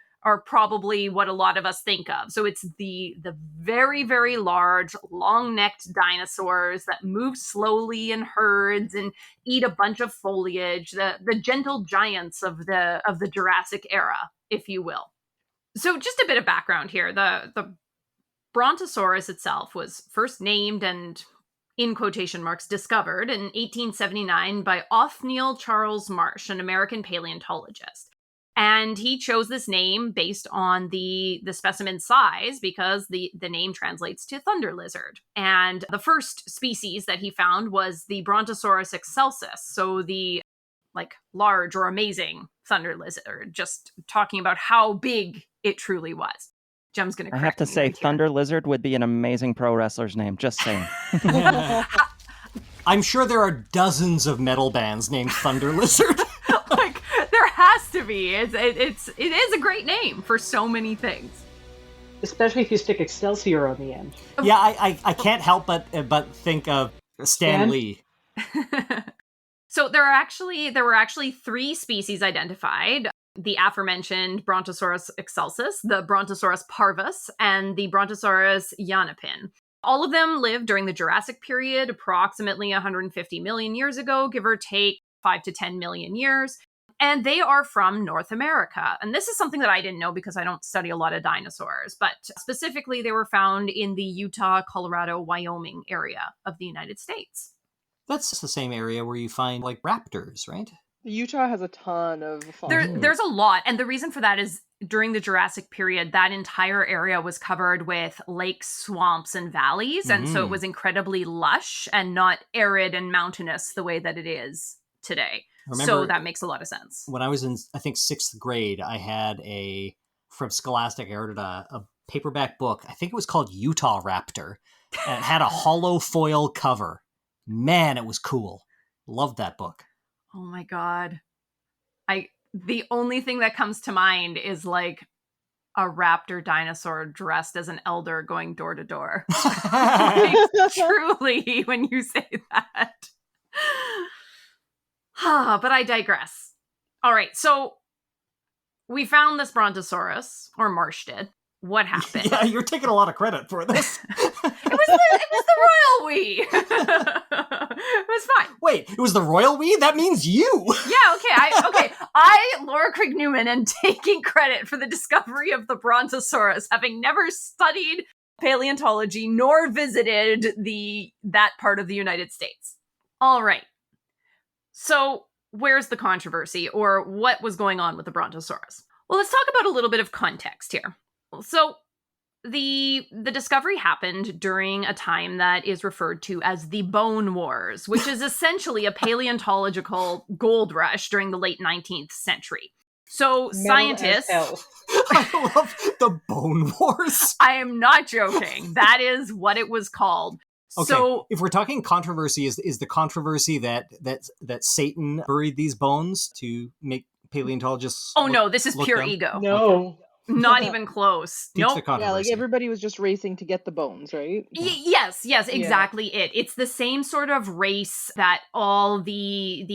probably what a lot of us think of. So it's the very, very large, long-necked dinosaurs that move slowly in herds and eat a bunch of foliage, the gentle giants of the Jurassic era, if you will. So just a bit of background here. The Brontosaurus itself was first named and, in quotation marks, discovered in 1879 by Othniel Charles Marsh, an American paleontologist. And he chose this name based on the specimen size, because the name translates to thunder lizard. And the first species that he found was the Brontosaurus excelsus, so the large or amazing thunder lizard, just talking about how big it truly was. Jem's going to I correct have to me say, right here. Thunder Lizard would be an amazing pro wrestler's name. Just saying. I'm sure there are dozens of metal bands named Thunder Lizard. There has to be. It is a great name for so many things. Especially if you stick Excelsior on the end. Yeah, I can't help but think of Stan Lee. So there were actually 3 species identified: the aforementioned Brontosaurus excelsus, the Brontosaurus parvus, and the Brontosaurus yanapin. All of them lived during the Jurassic period, approximately 150 million years ago, give or take 5 to 10 million years. And they are from North America. And this is something that I didn't know because I don't study a lot of dinosaurs, but specifically they were found in the Utah, Colorado, Wyoming area of the United States. That's the same area where you find raptors, right? Utah has a ton of fossils. There's a lot. And the reason for that is during the Jurassic period, that entire area was covered with lakes, swamps, and valleys. And so it was incredibly lush and not arid and mountainous the way that it is today. So that makes a lot of sense. When I was in, I think, 6th grade, I had from Scholastic, I ordered a paperback book. I think it was called Utah Raptor. And it had a hollow foil cover. Man, it was cool. Loved that book. Oh my God. The only thing that comes to mind is like a raptor dinosaur dressed as an elder going door to door. Like, truly, when you say that. But I digress. All right, so we found this Brontosaurus, or Marsh did. What happened? Yeah, you're taking a lot of credit for this. It was the royal we. It was fine. Wait, it was the royal we? That means you. Yeah, okay. I, Laura Craig Newman, am taking credit for the discovery of the Brontosaurus, having never studied paleontology nor visited that part of the United States. All right. So, where's the controversy, or what was going on with the Brontosaurus? Well, let's talk about a little bit of context here. So, the discovery happened during a time that is referred to as the Bone Wars, which is essentially a paleontological gold rush during the late 19th century. So scientists... I love the Bone Wars. I am not joking. That is what it was called. Okay, so if we're talking controversy, is the controversy that Satan buried these bones to make paleontologists... Oh no, this is pure ego. No. Okay. Not even close. Nope. Yeah, like everybody was just racing to get the bones, right? Yes, exactly it. It's the same sort of race that all the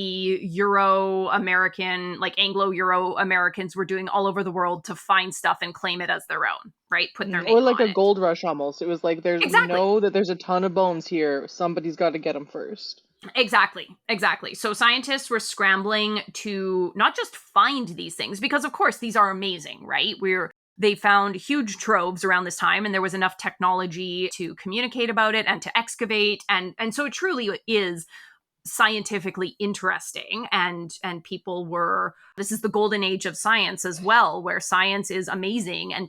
Euro-American, like Anglo-Euro-Americans were doing all over the world to find stuff and claim it as their own, right? Put their name or like on a gold rush almost. It was like we know that there's a ton of bones here. Somebody's got to get them first. Exactly. So scientists were scrambling to not just find these things, because of course these are amazing, right? They found huge troves around this time, and there was enough technology to communicate about it and to excavate, and so it truly is scientifically interesting, and people were... This is the golden age of science as well, where science is amazing, and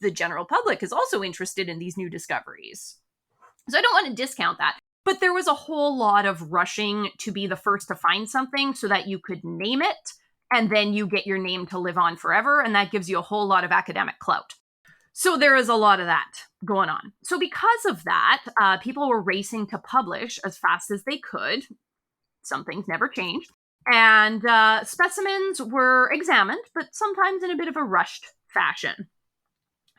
the general public is also interested in these new discoveries. So I don't want to discount that. But there was a whole lot of rushing to be the first to find something so that you could name it, and then you get your name to live on forever, and that gives you a whole lot of academic clout. So there is a lot of that going on. So because of that, people were racing to publish as fast as they could. Some things never changed. And specimens were examined, but sometimes in a bit of a rushed fashion.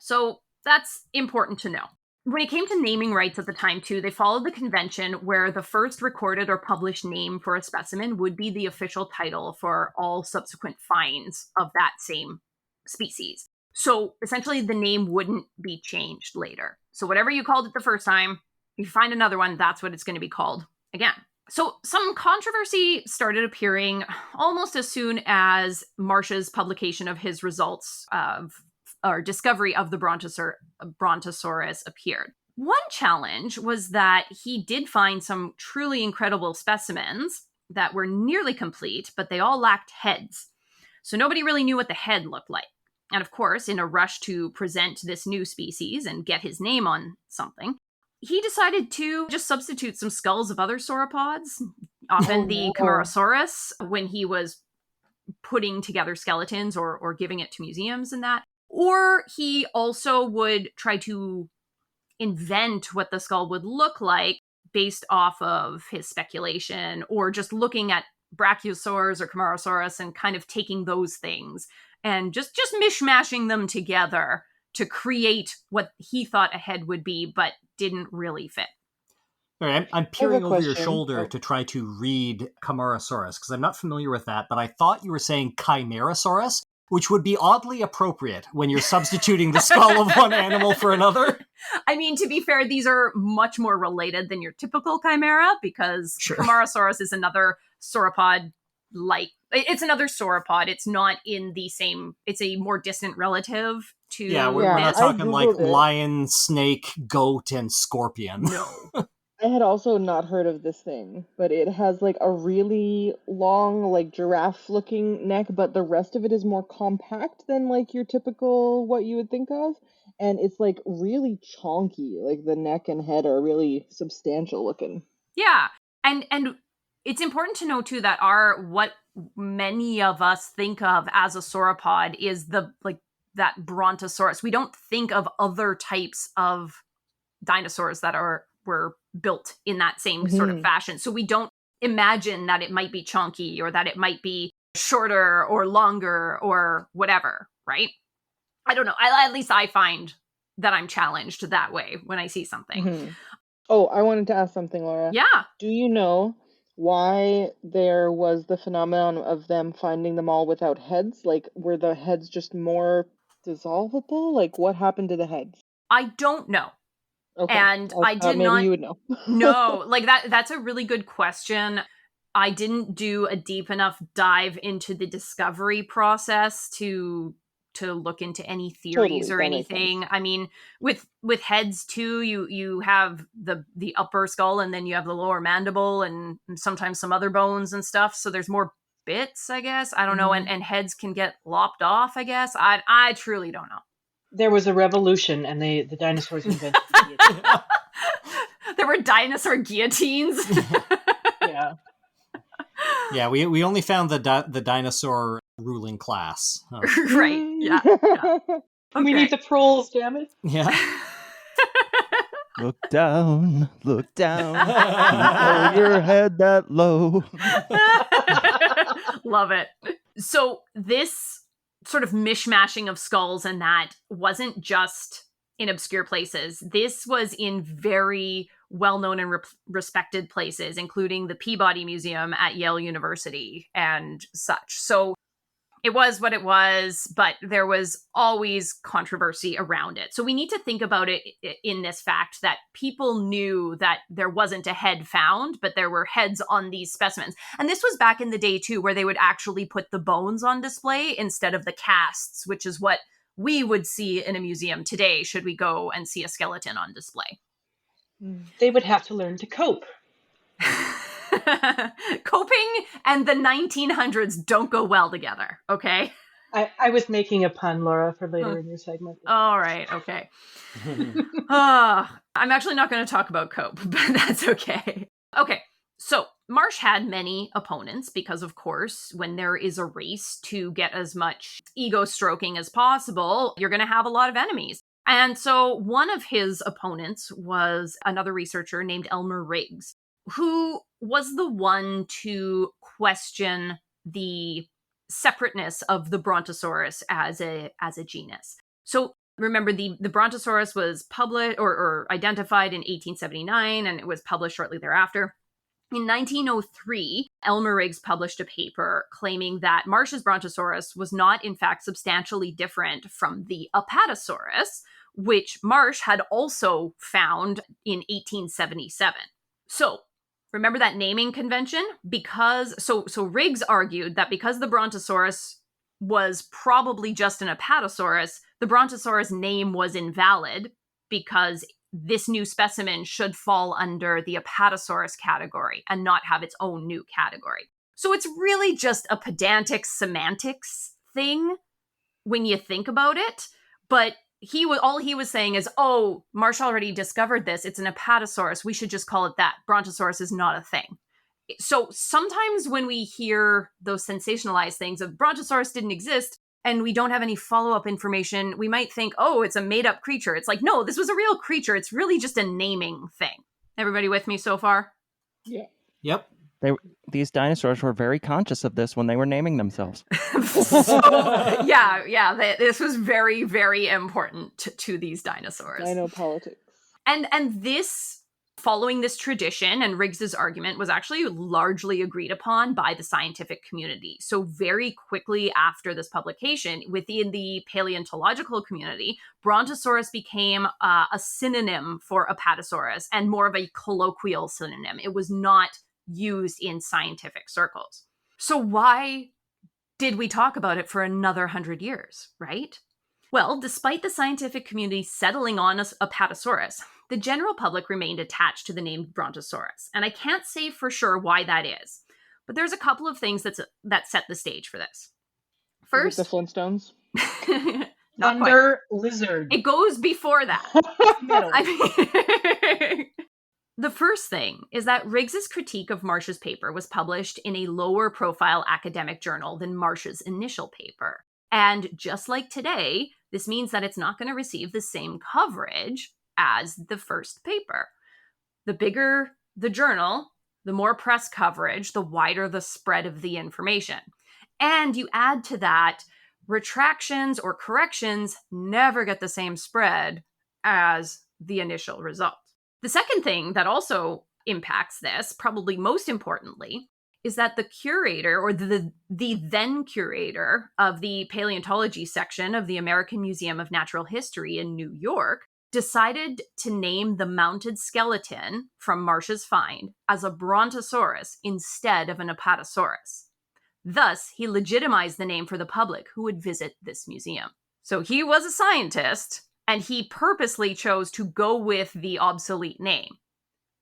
So that's important to know. When it came to naming rights at the time, too, they followed the convention where the first recorded or published name for a specimen would be the official title for all subsequent finds of that same species. So essentially, the name wouldn't be changed later. So whatever you called it the first time, if you find another one, that's what it's going to be called again. So some controversy started appearing almost as soon as Marsh's publication of his results or discovery of the Brontosaurus appeared. One challenge was that he did find some truly incredible specimens that were nearly complete, but they all lacked heads. So nobody really knew what the head looked like. And of course, in a rush to present this new species and get his name on something, he decided to just substitute some skulls of other sauropods, often the Camarasaurus, when he was putting together skeletons or giving it to museums and that. Or he also would try to invent what the skull would look like based off of his speculation, or just looking at Brachiosaurs or Camarasaurus and kind of taking those things and just mishmashing them together to create what he thought a head would be, but didn't really fit. All right, I'm peering over your shoulder to try to read Camarasaurus, because I'm not familiar with that, but I thought you were saying Chimerasaurus, which would be oddly appropriate when you're substituting the skull of one animal for another. I mean, to be fair, these are much more related than your typical chimera, because Camarasaurus is another sauropod it's another sauropod. It's not in the same, it's a more distant relative to we're not talking like lion, snake, goat, and scorpion. No. I had also not heard of this thing, but it has like a really long, like giraffe-looking neck, but the rest of it is more compact than like your typical what you would think of, and it's like really chonky. Like the neck and head are really substantial looking. Yeah, and it's important to know too that what many of us think of as a sauropod is that Brontosaurus. We don't think of other types of dinosaurs that were built in that same sort of fashion. So we don't imagine that it might be chonky or that it might be shorter or longer or whatever, right? I don't know. At least I find that I'm challenged that way when I see something. Mm-hmm. Oh, I wanted to ask something, Laura. Yeah. Do you know why there was the phenomenon of them finding them all without heads? Like, were the heads just more dissolvable? Like, what happened to the heads? I don't know. Okay. And I did maybe not. you would know. No, like that's a really good question. I didn't do a deep enough dive into the discovery process to look into any theories Totally, or that makes anything. sense. I mean, with heads too, you have the upper skull and then you have the lower mandible and sometimes some other bones and stuff. So there's more bits, I guess. I don't know. And heads can get lopped off, I guess. I truly don't know. There was a revolution, and the dinosaurs invented the guillotine. There were dinosaur guillotines. Yeah. Yeah, we only found the dinosaur ruling class. Huh? Right. Yeah. Okay. We need the proles, damn it. Yeah. Look down, hold your head that low. Love it. So this sort of mishmashing of skulls and that wasn't just in obscure places. This was in very well-known and respected places, including the Peabody Museum at Yale University and such. So it was what it was, but there was always controversy around it. So we need to think about it in this fact that people knew that there wasn't a head found, but there were heads on these specimens. And this was back in the day too, where they would actually put the bones on display instead of the casts, which is what we would see in a museum today should we go and see a skeleton on display. They would have to learn to cope. Coping and the 1900s don't go well together, okay? I was making a pun, Laura, for later in your segment. All right, okay. I'm actually not going to talk about cope, but that's okay. Okay, so Marsh had many opponents because, of course, when there is a race to get as much ego stroking as possible, you're going to have a lot of enemies. And so one of his opponents was another researcher named Elmer Riggs, who was the one to question the separateness of the Brontosaurus as a genus. So remember, the Brontosaurus was published or identified in 1879, and it was published shortly thereafter. In 1903, Elmer Riggs published a paper claiming that Marsh's Brontosaurus was not, in fact, substantially different from the Apatosaurus, which Marsh had also found in 1877. So, remember that naming convention? So Riggs argued that because the Brontosaurus was probably just an Apatosaurus, the Brontosaurus name was invalid because this new specimen should fall under the Apatosaurus category and not have its own new category. So it's really just a pedantic semantics thing when you think about it, but all he was saying is, oh, Marsh already discovered this. It's an Apatosaurus. We should just call it that. Brontosaurus is not a thing. So sometimes when we hear those sensationalized things of Brontosaurus didn't exist and we don't have any follow-up information, we might think, oh, it's a made-up creature. It's like, no, this was a real creature. It's really just a naming thing. Everybody with me so far? Yeah. Yep. These dinosaurs were very conscious of this when they were naming themselves. This was very, very important to these dinosaurs. Dino politics. And this, following this tradition and Riggs's argument, was actually largely agreed upon by the scientific community. So very quickly after this publication, within the paleontological community, Brontosaurus became a synonym for Apatosaurus and more of a colloquial synonym. It was not used in scientific circles. So why did we talk about it for another 100 years, right? Well, despite the scientific community settling on Apatosaurus, the general public remained attached to the name Brontosaurus. And I can't say for sure why that is, but there's a couple of things that set the stage for this. First, the Flintstones. Not Thunder quite. Lizard. It goes before that. The first thing is that Riggs's critique of Marsh's paper was published in a lower profile academic journal than Marsh's initial paper. And just like today, this means that it's not going to receive the same coverage as the first paper. The bigger the journal, the more press coverage, the wider the spread of the information. And you add to that, retractions or corrections never get the same spread as the initial result. The second thing that also impacts this, probably most importantly, is that the curator, or the then curator of the paleontology section of the American Museum of Natural History in New York, decided to name the mounted skeleton from Marsh's find as a Brontosaurus instead of an Apatosaurus. Thus, he legitimized the name for the public who would visit this museum. So he was a scientist, and he purposely chose to go with the obsolete name.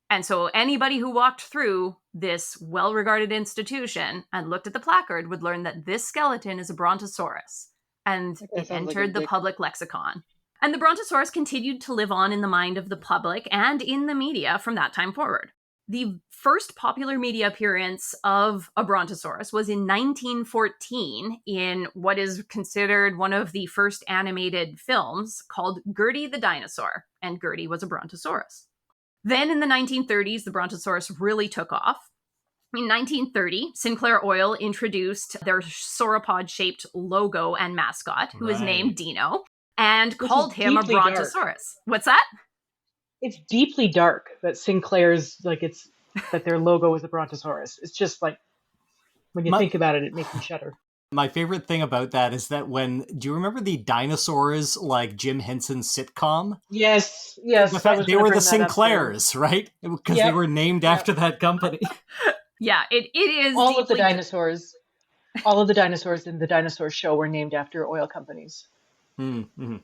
And so anybody who walked through this well-regarded institution and looked at the placard would learn that this skeleton is a Brontosaurus, and it entered the public lexicon. And the Brontosaurus continued to live on in the mind of the public and in the media from that time forward. The first popular media appearance of a Brontosaurus was in 1914 in what is considered one of the first animated films called Gertie the Dinosaur, and Gertie was a Brontosaurus. Then in the 1930s, the Brontosaurus really took off. In 1930, Sinclair Oil introduced their sauropod-shaped logo and mascot, who was named Dino, and called him a Brontosaurus. Dark. What's that? It's deeply dark that Sinclair's, that their logo is a Brontosaurus. It's just like, when you think about it, it makes me shudder. My favorite thing about that is that do you remember the Dinosaurs, like Jim Henson sitcom? Yes. They were the Sinclairs, right? Because they were named after that company. Yeah, it is. All of the dinosaurs in the Dinosaur Show were named after oil companies. Mm-hmm.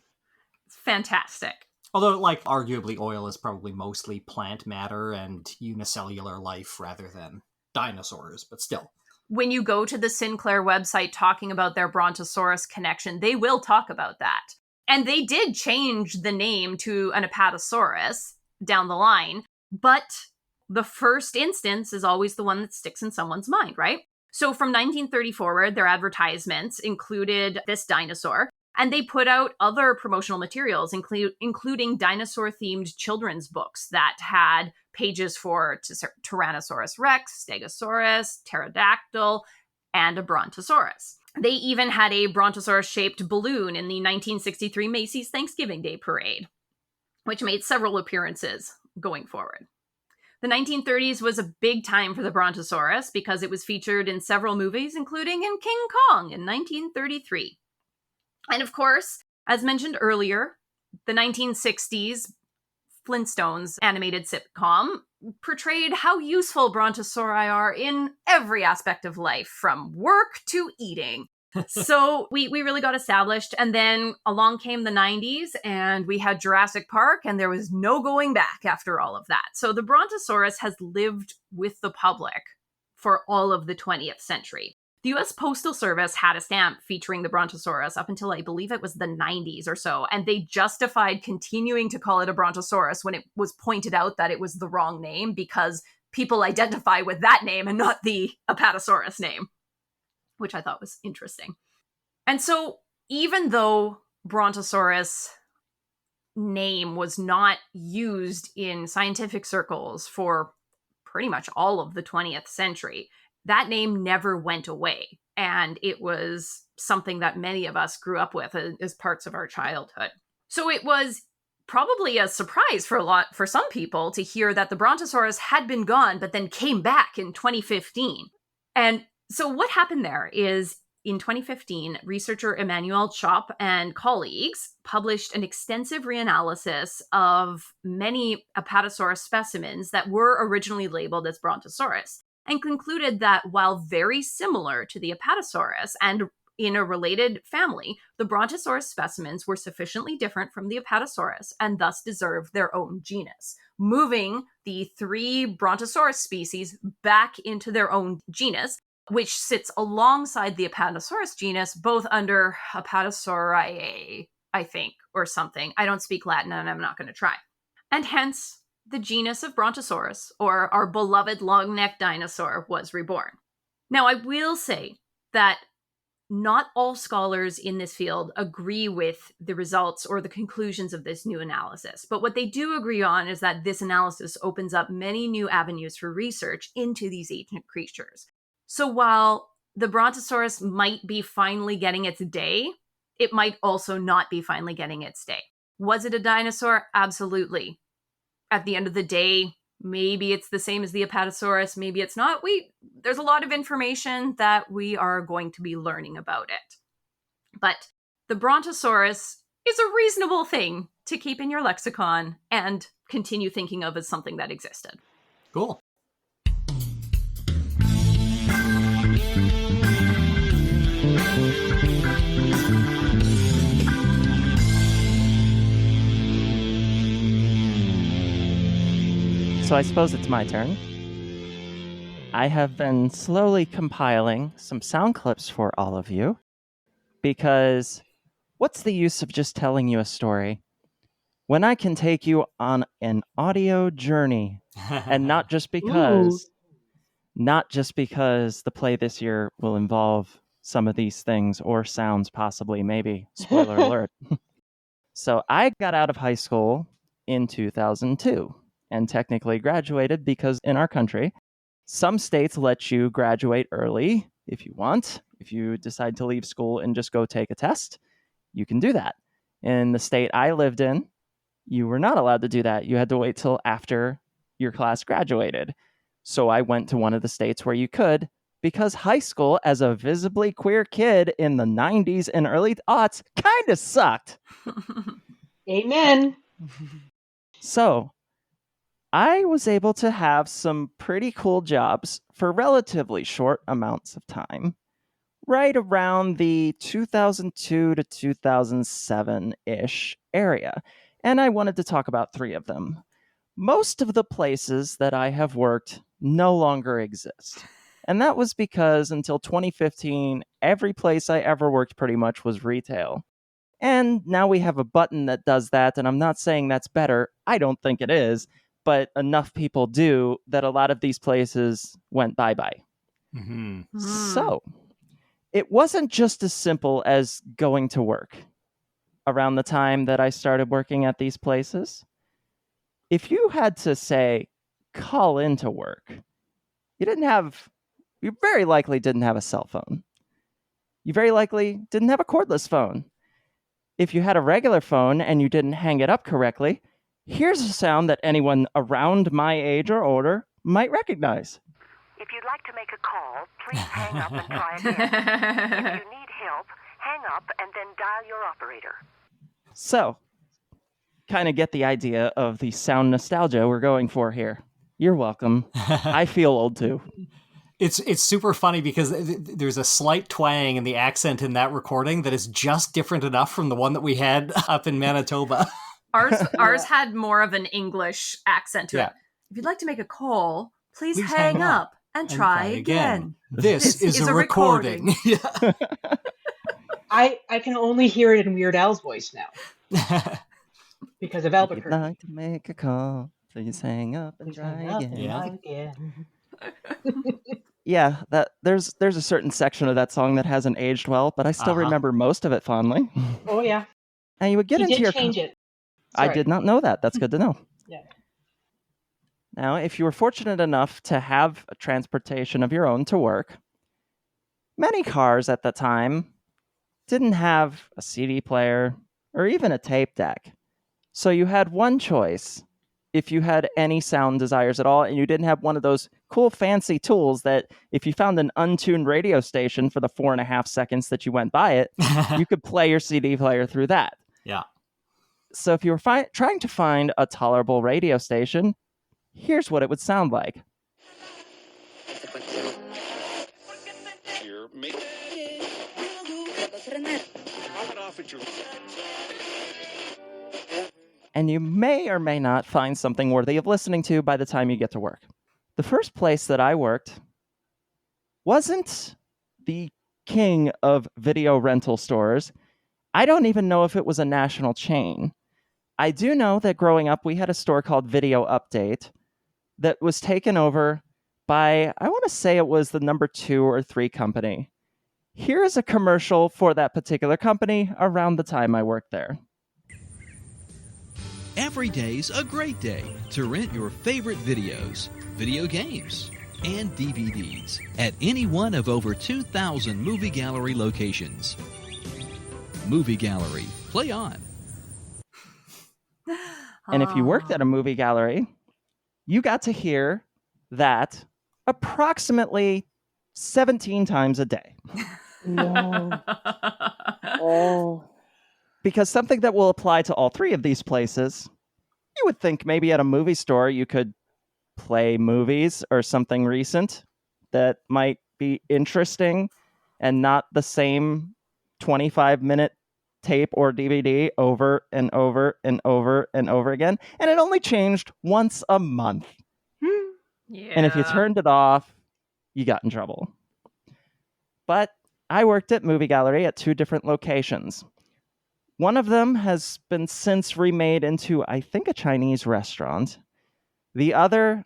It's fantastic. Although, arguably oil is probably mostly plant matter and unicellular life rather than dinosaurs, but still. When you go to the Sinclair website talking about their Brontosaurus connection, they will talk about that. And they did change the name to an Apatosaurus down the line, but the first instance is always the one that sticks in someone's mind, right? So from 1930 forward, their advertisements included this dinosaur, and they put out other promotional materials, including dinosaur-themed children's books that had pages for Tyrannosaurus rex, Stegosaurus, Pterodactyl, and a Brontosaurus. They even had a Brontosaurus-shaped balloon in the 1963 Macy's Thanksgiving Day Parade, which made several appearances going forward. The 1930s was a big time for the Brontosaurus because it was featured in several movies, including in King Kong in 1933. And of course, as mentioned earlier, the 1960s Flintstones animated sitcom portrayed how useful brontosauri are in every aspect of life, from work to eating. So we really got established, and then along came the 90s, and we had Jurassic Park, and there was no going back after all of that. So the Brontosaurus has lived with the public for all of the 20th century. The U.S. Postal Service had a stamp featuring the Brontosaurus up until I believe it was the 90s or so, and they justified continuing to call it a Brontosaurus when it was pointed out that it was the wrong name because people identify with that name and not the Apatosaurus name, which I thought was interesting. And so even though Brontosaurus name was not used in scientific circles for pretty much all of the 20th century, that name never went away. And it was something that many of us grew up with as parts of our childhood. So it was probably a surprise for some people to hear that the Brontosaurus had been gone, but then came back in 2015. And so what happened there is in 2015, researcher Emmanuel Chop and colleagues published an extensive reanalysis of many Apatosaurus specimens that were originally labeled as Brontosaurus, and concluded that while very similar to the Apatosaurus and in a related family, the Brontosaurus specimens were sufficiently different from the Apatosaurus and thus deserved their own genus, moving the three Brontosaurus species back into their own genus, which sits alongside the Apatosaurus genus, both under Apatosauridae, I think, or something. I don't speak Latin and I'm not going to try. And hence, the genus of Brontosaurus, or our beloved long-necked dinosaur, was reborn. Now, I will say that not all scholars in this field agree with the results or the conclusions of this new analysis. But what they do agree on is that this analysis opens up many new avenues for research into these ancient creatures. So while the Brontosaurus might be finally getting its day, it might also not be finally getting its day. Was it a dinosaur? Absolutely. At the end of the day, maybe it's the same as the Apatosaurus, maybe it's not. There's a lot of information that we are going to be learning about it. But the Brontosaurus is a reasonable thing to keep in your lexicon and continue thinking of as something that existed. Cool. So I suppose it's my turn. I have been slowly compiling some sound clips for all of you, because what's the use of just telling you a story when I can take you on an audio journey? And not just because the play this year will involve some of these things or sounds, possibly, maybe. Spoiler alert. So I got out of high school in 2002 and technically graduated because in our country, some states let you graduate early if you want. If you decide to leave school and just go take a test, you can do that. In the state I lived in, you were not allowed to do that. You had to wait till after your class graduated. So I went to one of the states where you could, because high school as a visibly queer kid in the 90s and early aughts kind of sucked. Amen. So I was able to have some pretty cool jobs for relatively short amounts of time, right around the 2002 to 2007-ish area. And I wanted to talk about 3 of them. Most of the places that I have worked no longer exist. And that was because until 2015, every place I ever worked pretty much was retail. And now we have a button that does that, and I'm not saying that's better. I don't think it is, but enough people do that a lot of these places went bye-bye. Mm-hmm. So it wasn't just as simple as going to work. Around the time that I started working at these places, if you had to, say, call into work, you very likely didn't have a cell phone. You very likely didn't have a cordless phone. If you had a regular phone and you didn't hang it up correctly, here's a sound that anyone around my age or older might recognize. If you'd like to make a call, please hang up and try again. If you need help, hang up and then dial your operator. So, kind of get the idea of the sound nostalgia we're going for here. You're welcome. I feel old too. It's super funny because there's a slight twang in the accent in that recording that is just different enough from the one that we had up in Manitoba. Ours had more of an English accent to it. If you'd like to make a call, please hang up and try again. This is a recording. Yeah. I can only hear it in Weird Al's voice now. Because of Albuquerque. If you'd like to make a call, please hang up and try again. Yeah, there's a certain section of that song that hasn't aged well, but I still remember most of it fondly. Oh yeah. And you would get into your change it. I did not know that. That's good to know. Yeah. Now, if you were fortunate enough to have a transportation of your own to work, many cars at the time didn't have a CD player or even a tape deck. So you had one choice if you had any sound desires at all, and you didn't have one of those cool fancy tools that if you found an untuned radio station for the 4.5 seconds that you went by it, you could play your CD player through that. Yeah. So if you were trying to find a tolerable radio station, here's what it would sound like. And you may or may not find something worthy of listening to by the time you get to work. The first place that I worked wasn't the king of video rental stores. I don't even know if it was a national chain. I do know that growing up, we had a store called Video Update that was taken over by, I want to say it was the number 2 or 3 company. Here's a commercial for that particular company around the time I worked there. Every day's a great day to rent your favorite videos, video games, and DVDs at any one of over 2,000 movie gallery locations. Movie Gallery. Play on. And if you worked at a movie gallery, you got to hear that approximately 17 times a day. No. Oh. Because something that will apply to all three of these places, you would think maybe at a movie store you could play movies or something recent that might be interesting and not the same 25-minute tape or DVD over and over and over and over again. And it only changed once a month. Yeah. And if you turned it off, you got in trouble. But I worked at Movie Gallery at 2 different locations. One of them has been since remade into, I think, a Chinese restaurant. The other,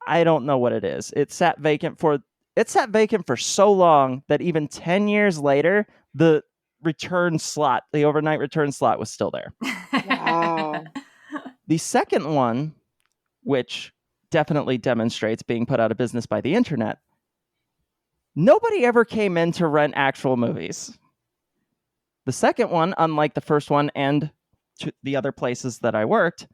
I don't know what it is. It sat vacant for so long that even 10 years later, the overnight return slot was still there. Wow. The second one, which definitely demonstrates being put out of business by the internet, nobody ever came in to rent actual movies. The second one, unlike the first one and the other places that I worked,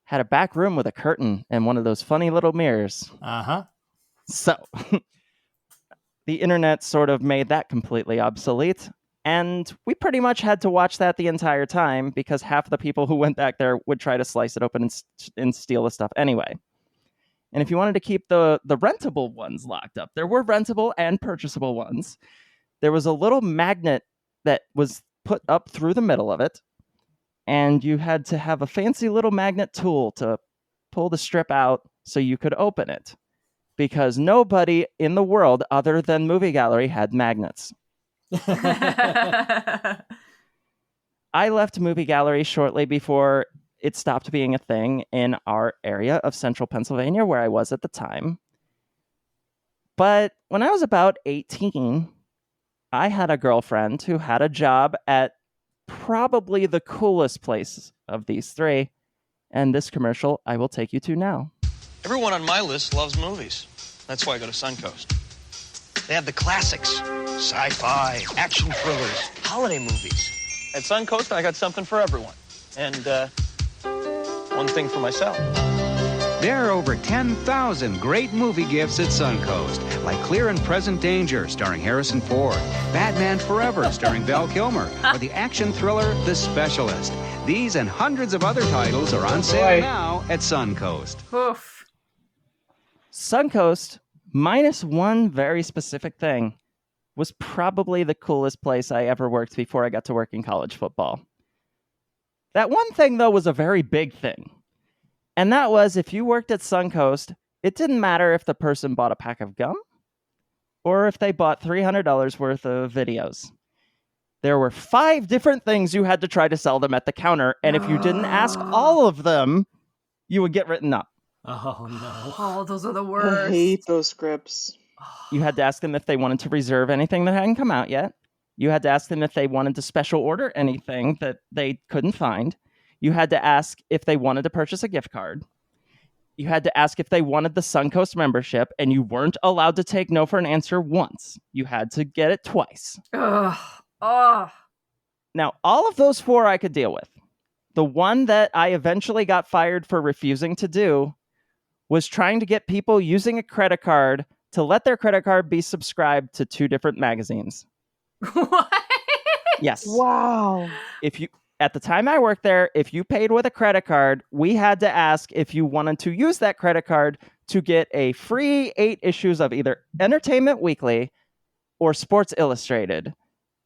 had a back room with a curtain and one of those funny little mirrors. Uh-huh. So, the internet sort of made that completely obsolete. And we pretty much had to watch that the entire time because half the people who went back there would try to slice it open and steal the stuff anyway. And if you wanted to keep the rentable ones locked up, there were rentable and purchasable ones. There was a little magnet that was put up through the middle of it, and you had to have a fancy little magnet tool to pull the strip out so you could open it, because nobody in the world other than Movie Gallery had magnets. I left Movie Gallery shortly before it stopped being a thing in our area of central Pennsylvania where I was at the time. But when I was about 18, I had a girlfriend who had a job at probably the coolest place of these 3. And this commercial I will take you to now. Everyone on my list loves movies. That's why I go to Suncoast. They have the classics, sci-fi, action thrillers, holiday movies. At Suncoast, I got something for everyone. And, one thing for myself. There are over 10,000 great movie gifts at Suncoast, like Clear and Present Danger, starring Harrison Ford, Batman Forever, starring Val Kilmer, or the action thriller The Specialist. These and hundreds of other titles are on sale now at Suncoast. Oof. Suncoast, minus one very specific thing, was probably the coolest place I ever worked before I got to work in college football. That one thing, though, was a very big thing. And that was, if you worked at Suncoast, it didn't matter if the person bought a pack of gum or if they bought $300 worth of videos. There were 5 different things you had to try to sell them at the counter, and if you didn't ask all of them, you would get written up. Oh, no. Oh, those are the worst. I hate those scripts. You had to ask them if they wanted to reserve anything that hadn't come out yet. You had to ask them if they wanted to special order anything that they couldn't find. You had to ask if they wanted to purchase a gift card. You had to ask if they wanted the Suncoast membership, and you weren't allowed to take no for an answer once. You had to get it twice. Ugh. Oh. Now, all of those 4 I could deal with. The one that I eventually got fired for refusing to do was trying to get people using a credit card to let their credit card be subscribed to 2 different magazines. What? Yes. Wow. At the time I worked there, if you paid with a credit card, we had to ask if you wanted to use that credit card to get a free 8 issues of either Entertainment Weekly or Sports Illustrated.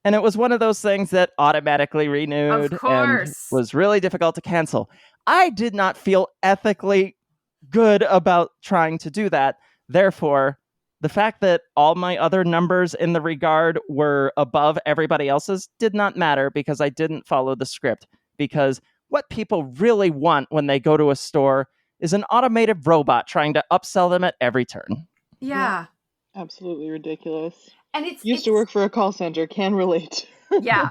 And it was one of those things that automatically renewed and was really difficult to cancel. I did not feel ethically good about trying to do that. Therefore, the fact that all my other numbers in the regard were above everybody else's did not matter because I didn't follow the script. Because what people really want when they go to a store is an automated robot trying to upsell them at every turn. Yeah. Absolutely ridiculous. And it's Used to work for a call center, can relate. Yeah.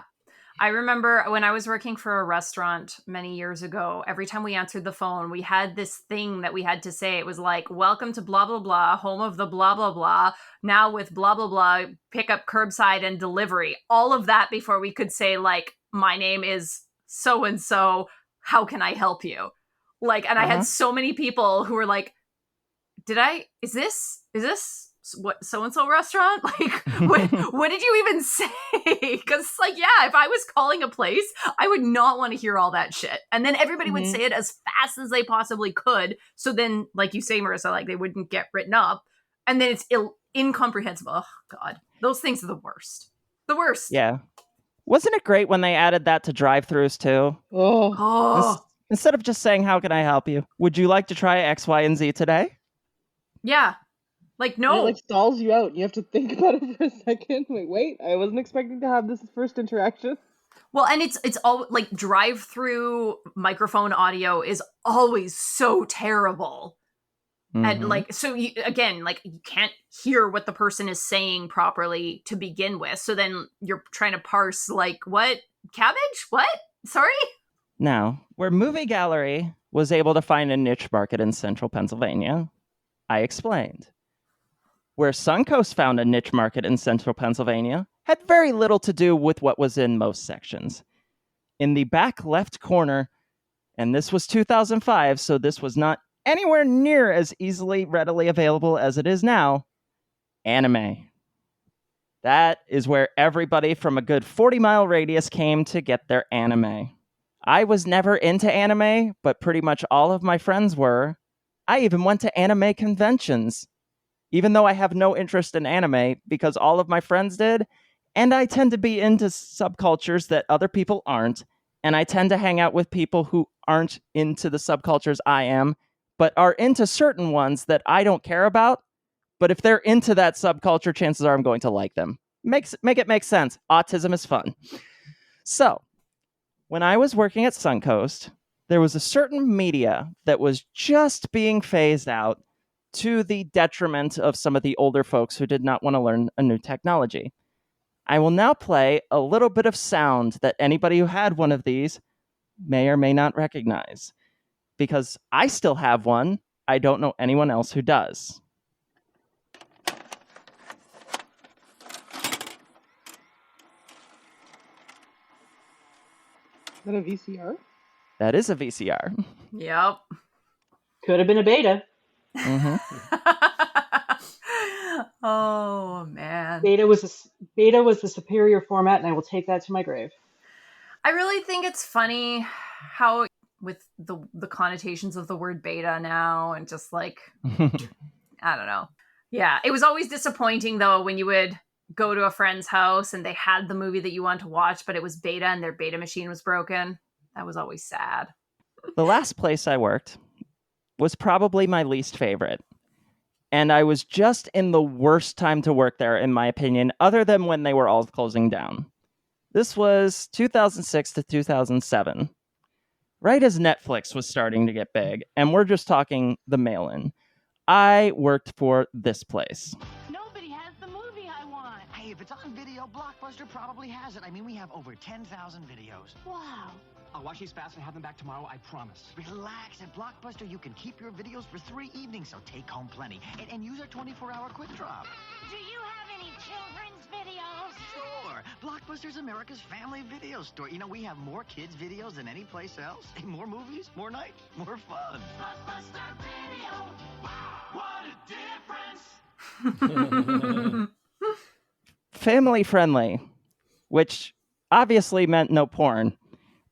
I remember when I was working for a restaurant many years ago, every time we answered the phone, we had this thing that we had to say. It was like, welcome to blah, blah, blah, home of the blah, blah, blah. Now with blah, blah, blah, pick up curbside and delivery. All of that before we could say, like, my name is so-and-so. How can I help you? Like, and I had so many people who were like, is this what so-and-so restaurant? Like, what did you even say? Because like, yeah, if I was calling a place, I would not want to hear all that shit. And then everybody would say it as fast as they possibly could. So then, like you say, Marissa, like they wouldn't get written up. And then it's incomprehensible. Oh, God. Those things are the worst. The worst. Yeah. Wasn't it great when they added that to drive-thrus too? Instead of just saying, how can I help you? Would you like to try X, Y, and Z today? Yeah. Like, no. And it like stalls you out. You have to think about it for a second. Like, wait, I wasn't expecting to have this first interaction. Well, and it's all like drive-through microphone audio is always so terrible. And like, so you, again, like you can't hear what the person is saying properly to begin with. So then you're trying to parse like, what? Cabbage? What? Sorry? Now, where Movie Gallery was able to find a niche market in central Pennsylvania, I explained. Where Suncoast found a niche market in central Pennsylvania had very little to do with what was in most sections. In the back left corner, and this was 2005, so this was not anywhere near as easily readily available as it is now, anime. That is where everybody from a good 40-mile radius came to get their anime. I was never into anime, but pretty much all of my friends were. I even went to anime conventions, even though I have no interest in anime, because all of my friends did, and I tend to be into subcultures that other people aren't, and I tend to hang out with people who aren't into the subcultures I am, but are into certain ones that I don't care about, but if they're into that subculture, chances are I'm going to like them. Make it make sense. Autism is fun. So, when I was working at Suncoast, there was a certain media that was just being phased out to the detriment of some of the older folks who did not want to learn a new technology. I will now play a little bit of sound that anybody who had one of these may or may not recognize. Because I still have one, I don't know anyone else who does. Is that a VCR? That is a VCR. Yep. Could have been a beta. Oh, man. Beta was the superior format, and I will take that to my grave. I really think it's funny how with the connotations of the word beta now and just like, I don't know. Yeah, it was always disappointing though when you would go to a friend's house and they had the movie that you wanted to watch, but it was beta and their beta machine was broken. That was always sad. The last place I worked was probably my least favorite. And I was just in the worst time to work there, in my opinion, other than when they were all closing down. This was 2006 to 2007. Right as Netflix was starting to get big, and we're just talking the mail-in. I worked for this place. Nobody has the movie I want. Hey, if it's on video, Blockbuster probably has it. I mean, we have over 10,000 videos. Wow. I'll watch these fast and have them back tomorrow, I promise. Relax. At Blockbuster, you can keep your videos for 3 evenings, so take home plenty. And use our 24-hour quick drop. Do you have any children's videos? Sure. Blockbuster's America's family video store. You know, we have more kids' videos than any place else. And more movies, more nights, more fun. Blockbuster Video. Wow, what a difference. Family friendly, which obviously meant no porn,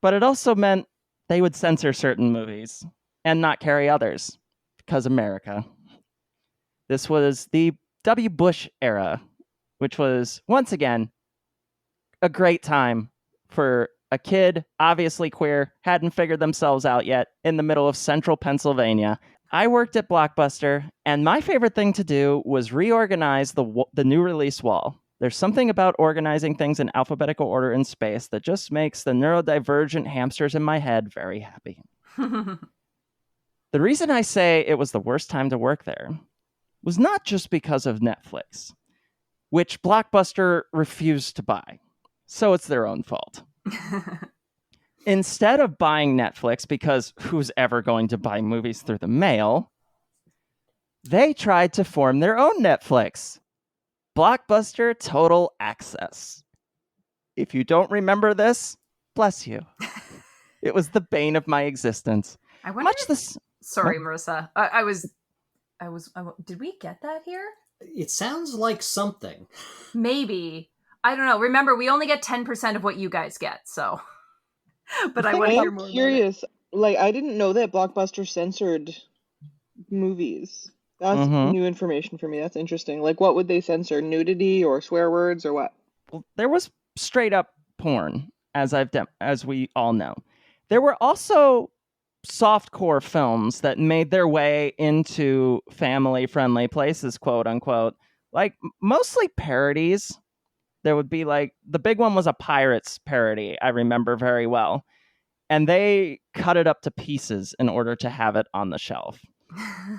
but it also meant they would censor certain movies and not carry others, because America. This was the W. Bush era, which was, once again, a great time for a kid, obviously queer, hadn't figured themselves out yet, in the middle of central Pennsylvania. I worked at Blockbuster, and my favorite thing to do was reorganize the new release wall. There's something about organizing things in alphabetical order in space that just makes the neurodivergent hamsters in my head very happy. The reason I say it was the worst time to work there was not just because of Netflix, which Blockbuster refused to buy. So it's their own fault. Instead of buying Netflix, because who's ever going to buy movies through the mail, they tried to form their own Netflix, Blockbuster Total Access. If you don't remember this, bless you. It was the bane of my existence. I wonder. Sorry, Oh. Marissa. Did we get that here? It sounds like something. Maybe. I don't know. Remember, we only get 10% of what you guys get, so. But I think want to hear I'm more. curious. Like, I didn't know that Blockbuster censored movies. That's new information for me. That's interesting. Like, what would they censor? Nudity or swear words or what? Well, there was straight up porn, as we all know. There were also softcore films that made their way into family-friendly places, quote unquote, like mostly parodies. There would be like, the big one was a Pirates parody, I remember very well. And they cut it up to pieces in order to have it on the shelf.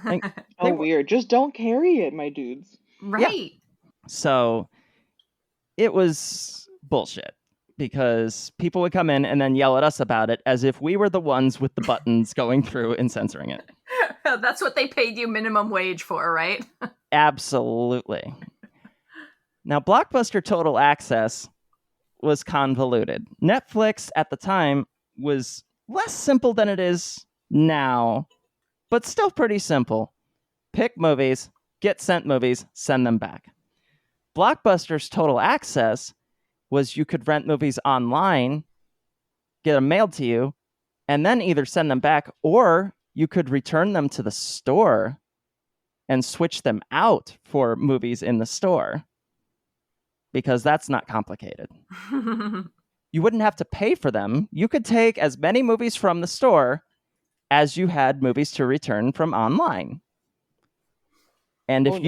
Like, weird. Just don't carry it, my dudes. Right. Yeah. So it was bullshit, because people would come in and then yell at us about it as if we were the ones with the buttons going through and censoring it. That's what they paid you minimum wage for, right? Absolutely. Now, Blockbuster Total Access was convoluted. Netflix at the time was less simple than it is now, but still pretty simple. Pick movies, get sent movies, send them back. Blockbuster's Total Access was you could rent movies online, get them mailed to you, and then either send them back, or you could return them to the store and switch them out for movies in the store, because that's not complicated. You wouldn't have to pay for them. You could take as many movies from the store as you had movies to return from online. And if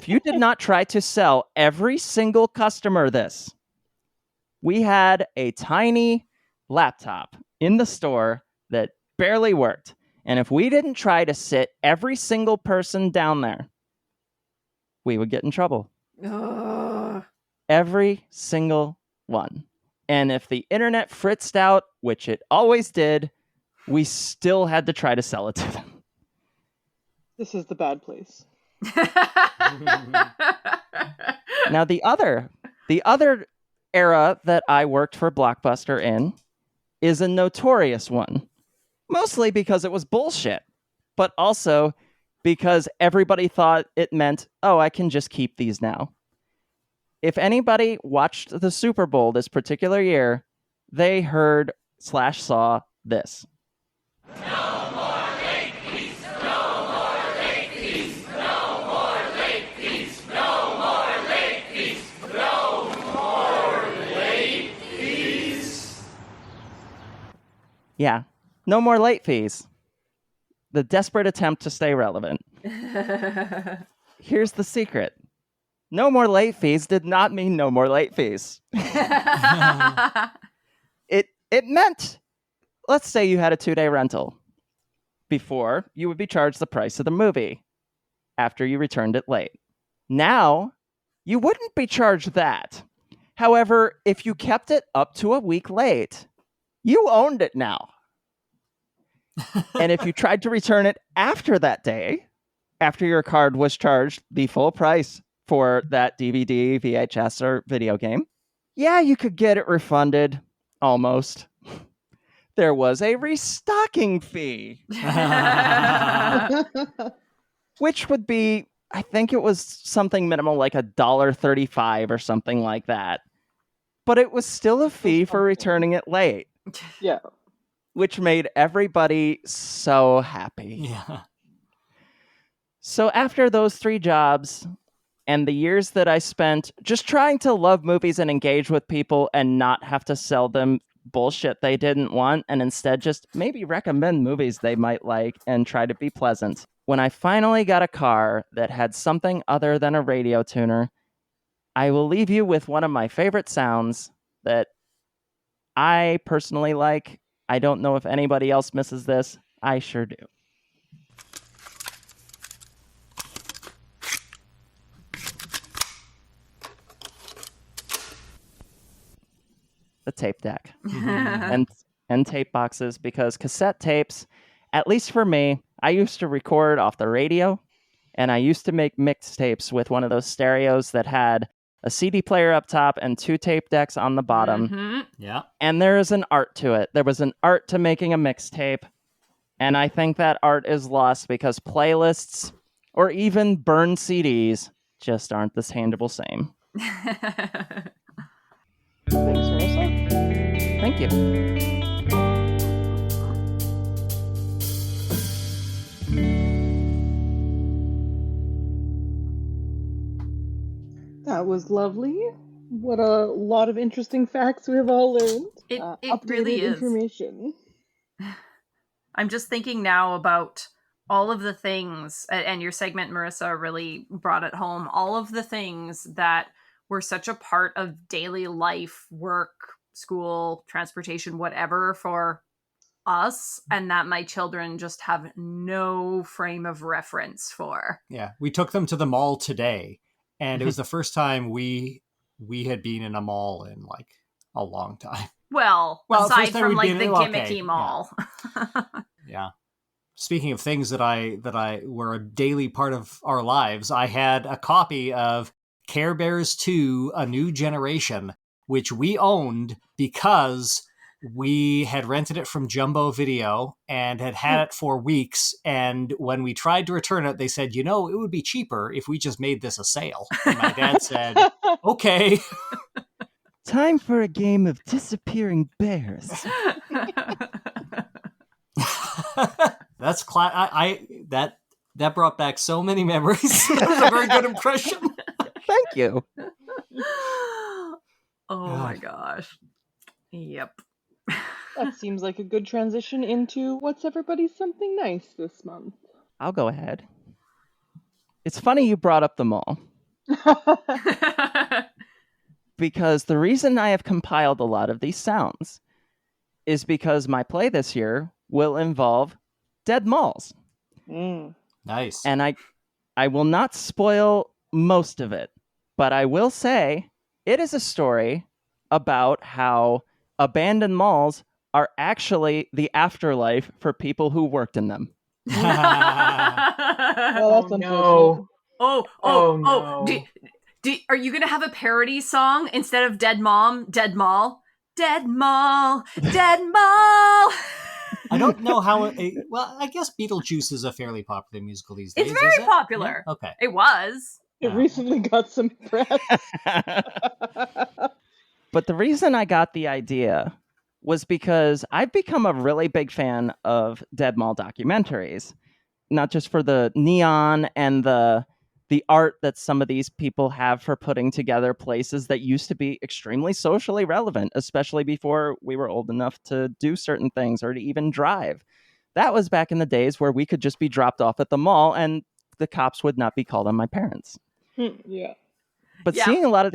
you did not try to sell every single customer this, we had a tiny laptop in the store that barely worked. And if we didn't try to sit every single person down there, we would get in trouble. Every single one. And if the internet fritzed out, which it always did, we still had to try to sell it to them. This is the bad place. Now, the other era that I worked for Blockbuster in is a notorious one. Mostly because it was bullshit, but also because everybody thought it meant, oh, I can just keep these now. If anybody watched the Super Bowl this particular year, they heard / saw this. No more late fees! No more late fees! No more late fees! No more late fees! No more late fees! Yeah, no more late fees. The desperate attempt to stay relevant. Here's the secret. No more late fees did not mean no more late fees. It meant, let's say you had a 2-day rental. Before, you would be charged the price of the movie after you returned it late. Now, you wouldn't be charged that. However, if you kept it up to a week late, you owned it now. And if you tried to return it after that day, after your card was charged the full price for that DVD, VHS, or video game, yeah, you could get it refunded. Almost. There was a restocking fee. Which would be, I think it was something minimal, like $1.35 or something like that. But it was still a fee for returning it late. Yeah. Which made everybody so happy. Yeah. So after those 3 jobs, and the years that I spent just trying to love movies and engage with people and not have to sell them bullshit they didn't want, and instead just maybe recommend movies they might like and try to be pleasant. When I finally got a car that had something other than a radio tuner, I will leave you with one of my favorite sounds that I personally like. I don't know if anybody else misses this. I sure do. the tape deck and tape boxes, because cassette tapes, at least for me, I used to record off the radio, and I used to make mixtapes with one of those stereos that had a CD player up top and 2 tape decks on the bottom. Yeah. And there is an art to it. There was an art to making a mixtape. And I think that art is lost because playlists or even burned CDs just aren't the tangible same. Thanks, Marissa. Thank you. That was lovely. What a lot of interesting facts we have all learned. It Updated really is. information. I'm just thinking now about all of the things, and your segment, Marissa, really brought it home. All of the things that were such a part of daily life, work, school, transportation, whatever, for us, and that my children just have no frame of reference for. Yeah, we took them to the mall today, and it was the first time we had been in a mall in like a long time. Well, aside from like the gimmicky mall. Yeah. Speaking of things that I were a daily part of our lives, I had a copy of Care Bears 2: A New Generation, which we owned because we had rented it from Jumbo Video and had it for weeks. And when we tried to return it, they said, it would be cheaper if we just made this a sale. And my dad said, okay. Time for a game of disappearing bears. That's that brought back so many memories. That was a very good impression. Thank you. Oh my gosh. Yep. That seems like a good transition into what's everybody's something nice this month. I'll go ahead. It's funny you brought up the mall. Because the reason I have compiled a lot of these sounds is because my play this year will involve dead malls. Nice. And I will not spoil most of it, but I will say it is a story about how abandoned malls are actually the afterlife for people who worked in them. Well, that's unfortunate. No. Are you going to have a parody song instead of Dead Mom, Dead Mall? Dead Mall, Dead Mall. I don't know how I guess Beetlejuice is a fairly popular musical these days. It's very popular. Yeah? Okay. It was. It recently got some press. But the reason I got the idea was because I've become a really big fan of dead mall documentaries, not just for the neon and the art that some of these people have for putting together places that used to be extremely socially relevant, especially before we were old enough to do certain things or to even drive. That was back in the days where we could just be dropped off at the mall and the cops would not be called on my parents. Yeah. But seeing a lot of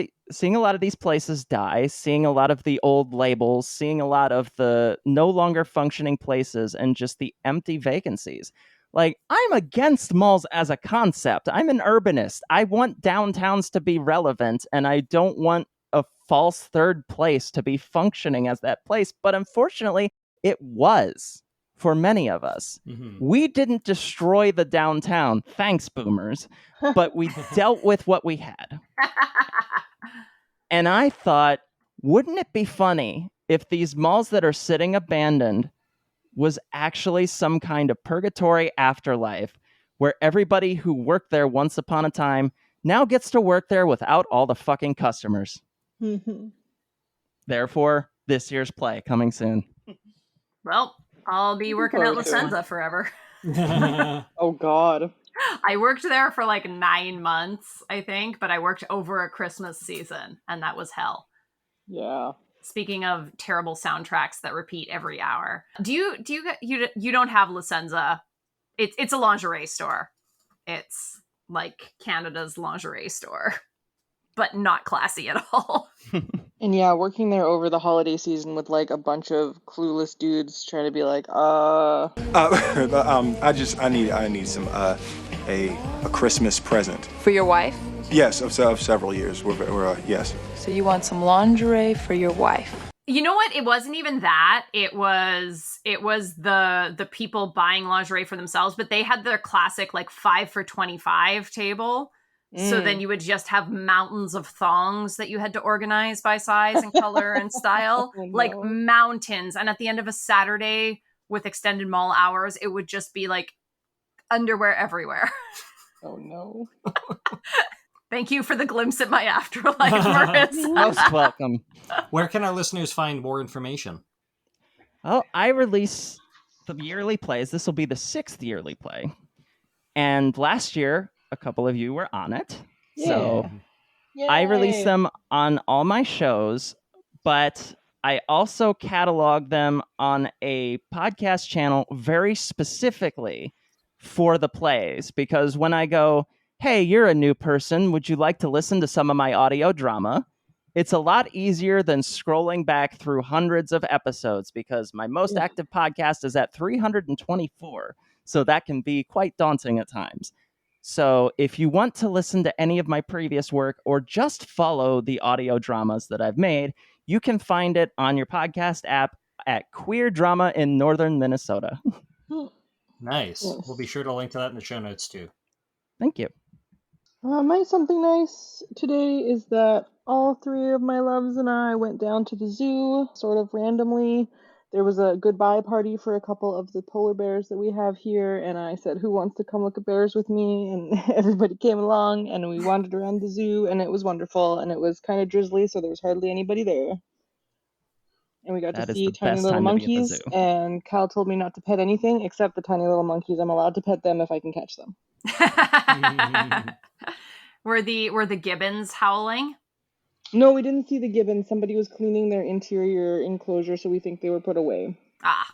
these places die, seeing a lot of the old labels, seeing a lot of the no longer functioning places and just the empty vacancies. Like, I'm against malls as a concept. I'm an urbanist. I want downtowns to be relevant, and I don't want a false third place to be functioning as that place. But unfortunately, it was for many of us. Mm-hmm. We didn't destroy the downtown, thanks, boomers, but we dealt with what we had. And I thought, wouldn't it be funny if these malls that are sitting abandoned was actually some kind of purgatory afterlife where everybody who worked there once upon a time now gets to work there without all the fucking customers. Mm-hmm. Therefore, this year's play coming soon. Well, I'll be working at La Senza forever. Oh, God. I worked there for like 9 months, I think, but I worked over a Christmas season, and that was hell. Yeah. Speaking of terrible soundtracks that repeat every hour, you don't have La Senza? It's a lingerie store. It's like Canada's lingerie store, but not classy at all. And yeah, working there over the holiday season with like a bunch of clueless dudes trying to be like, I need some a Christmas present for your wife. Yes, of several years. We're yes. So you want some lingerie for your wife? You know what? It wasn't even that. It was the people buying lingerie for themselves, but they had their classic like 5 for $25 table. So then you would just have mountains of thongs that you had to organize by size and color and style, Oh, no. like mountains. And at the end of a Saturday with extended mall hours, it would just be like underwear everywhere. Oh no. Thank you for the glimpse at my afterlife, Marissa. Most welcome. Where can our listeners find more information? Oh, I release the yearly plays. This will be the 6th yearly play. And last year, a couple of you were on it. Yeah. So I release them on all my shows, but I also catalog them on a podcast channel very specifically for the plays. Because when I go, hey, you're a new person, would you like to listen to some of my audio drama? It's a lot easier than scrolling back through hundreds of episodes, because my most active podcast is at 324. So that can be quite daunting at times. So if you want to listen to any of my previous work or just follow the audio dramas that I've made, you can find it on your podcast app at Queer Drama in Northern Minnesota. Nice. Yes. We'll be sure to link to that in the show notes too. Thank you. My something nice today is that all 3 of my loves and I went down to the zoo sort of randomly. There was a goodbye party for a couple of the polar bears that we have here, and I said, who wants to come look at bears with me? And everybody came along, and we wandered around the zoo, and it was wonderful, and it was kind of drizzly, so there was hardly anybody there. And we got That to is see the tiny best little time to be at the monkeys, zoo. and Cal told me not to pet anything except the tiny little monkeys. I'm allowed to pet them if I can catch them. Were the gibbons howling? No, we didn't see the gibbons. Somebody was cleaning their interior enclosure, so we think they were put away. Ah.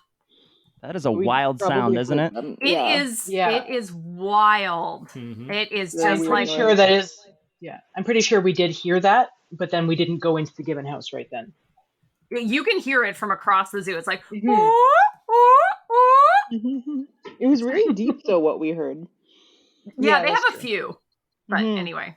That is a We wild probably sound, isn't heard it? them. It Yeah. is. It is wild. It is Very just weird like noise. Sure that is. Yeah, I'm pretty sure we did hear that, but then we didn't go into the gibbon house right then. you can hear it from across the zoo. It's like, It was very deep, though, what we heard. yeah, they that's have a true. few. But anyway.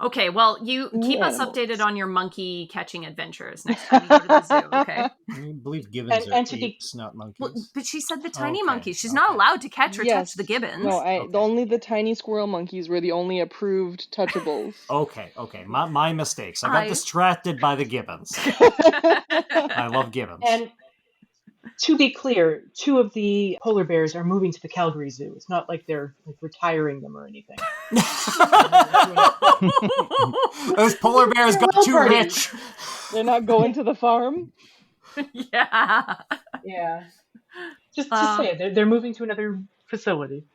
Okay, well, you keep us animals. updated on your monkey catching adventures next time you go to the zoo, okay? I believe gibbons are And to be- apes, not monkeys. Well, but she said the tiny Okay, monkeys. She's not allowed to catch or touch the gibbons. No, only the tiny squirrel monkeys were the only approved touchables. Okay. My mistakes. I got distracted by the gibbons. I love gibbons. And to be clear, 2 of the polar bears are moving to the Calgary Zoo. It's not like they're like retiring them or anything. Those polar bears got too rich. They're not going to the farm? Yeah. Yeah. Just say they're moving to another facility.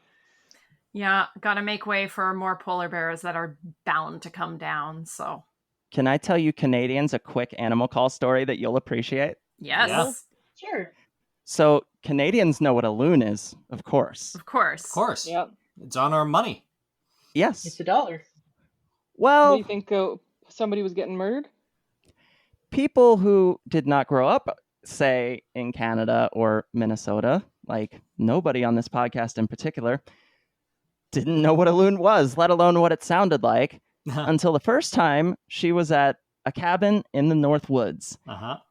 Yeah, gotta make way for more polar bears that are bound to come down, so. Can I tell you Canadians a quick animal call story that you'll appreciate? Yes. Yeah. Sure. So Canadians know what a loon is, of course. Of course. Of course. Yep. It's on our money. Yes. It's $1. Well, What do you think somebody was getting murdered? people who did not grow up, say, in Canada or Minnesota, like nobody on this podcast in particular, didn't know what a loon was, let alone what it sounded like, until the first time she was at a cabin in the North Woods.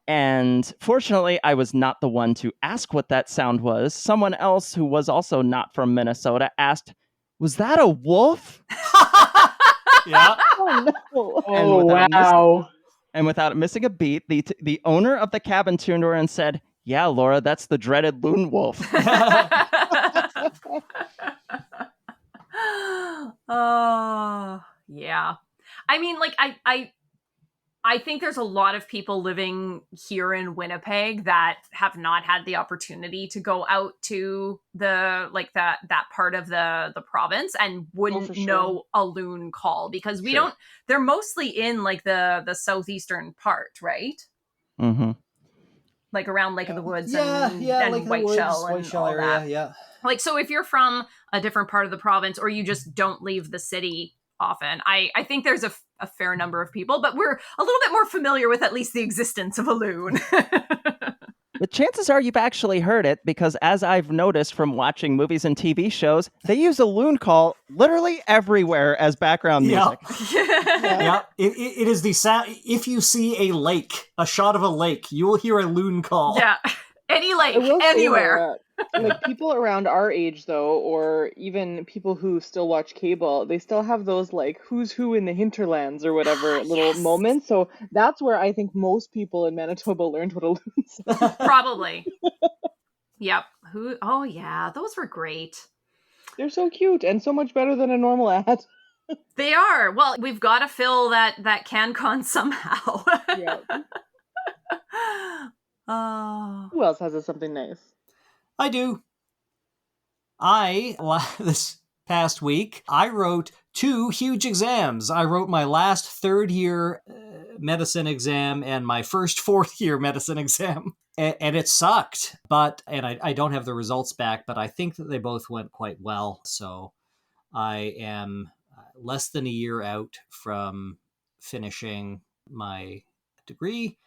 And fortunately, I was not the one to ask what that sound was. Someone else who was also not from Minnesota asked, was that a wolf? Yeah. Oh, no. Oh, wow. And without missing a beat, the owner of the cabin tuned to her and said, yeah, Laura, that's the dreaded loon wolf. Oh, yeah. I mean, like, I think there's a lot of people living here in Winnipeg that have not had the opportunity to go out to the, like, that part of the province and wouldn't for sure. know a loon call, because we don't, they're mostly in, like, the southeastern part, right? Mm-hmm. Like around Lake of the Woods and like Whiteshell and Whiteshell all area, that. yeah. Like, so if you're from a different part of the province, or you just don't leave the city often, I think there's a fair number of people, but we're a little bit more familiar with at least the existence of a loon. The chances are you've actually heard it because, as I've noticed from watching movies and TV shows, they use a loon call literally everywhere as background music. Yeah, it is the sound. If you see a lake, a shot of a lake, you will hear a loon call. Yeah, any lake, I will say, anywhere. like people around our age, though, or even people who still watch cable, they still have those like "Who's Who in the Hinterlands" or whatever little moments. So that's where I think most people in Manitoba learned what a loon sounds. Probably. Yep. Oh yeah, those were great. They're so cute and so much better than a normal ad. They are. Well, we've got to fill that CanCon somehow. Yeah. Oh. Who else has something nice? I do. This past week, I wrote 2 huge exams. I wrote my last third-year medicine exam and my first fourth-year medicine exam. And it sucked. And I don't have the results back, but I think that they both went quite well. So I am less than a year out from finishing my degree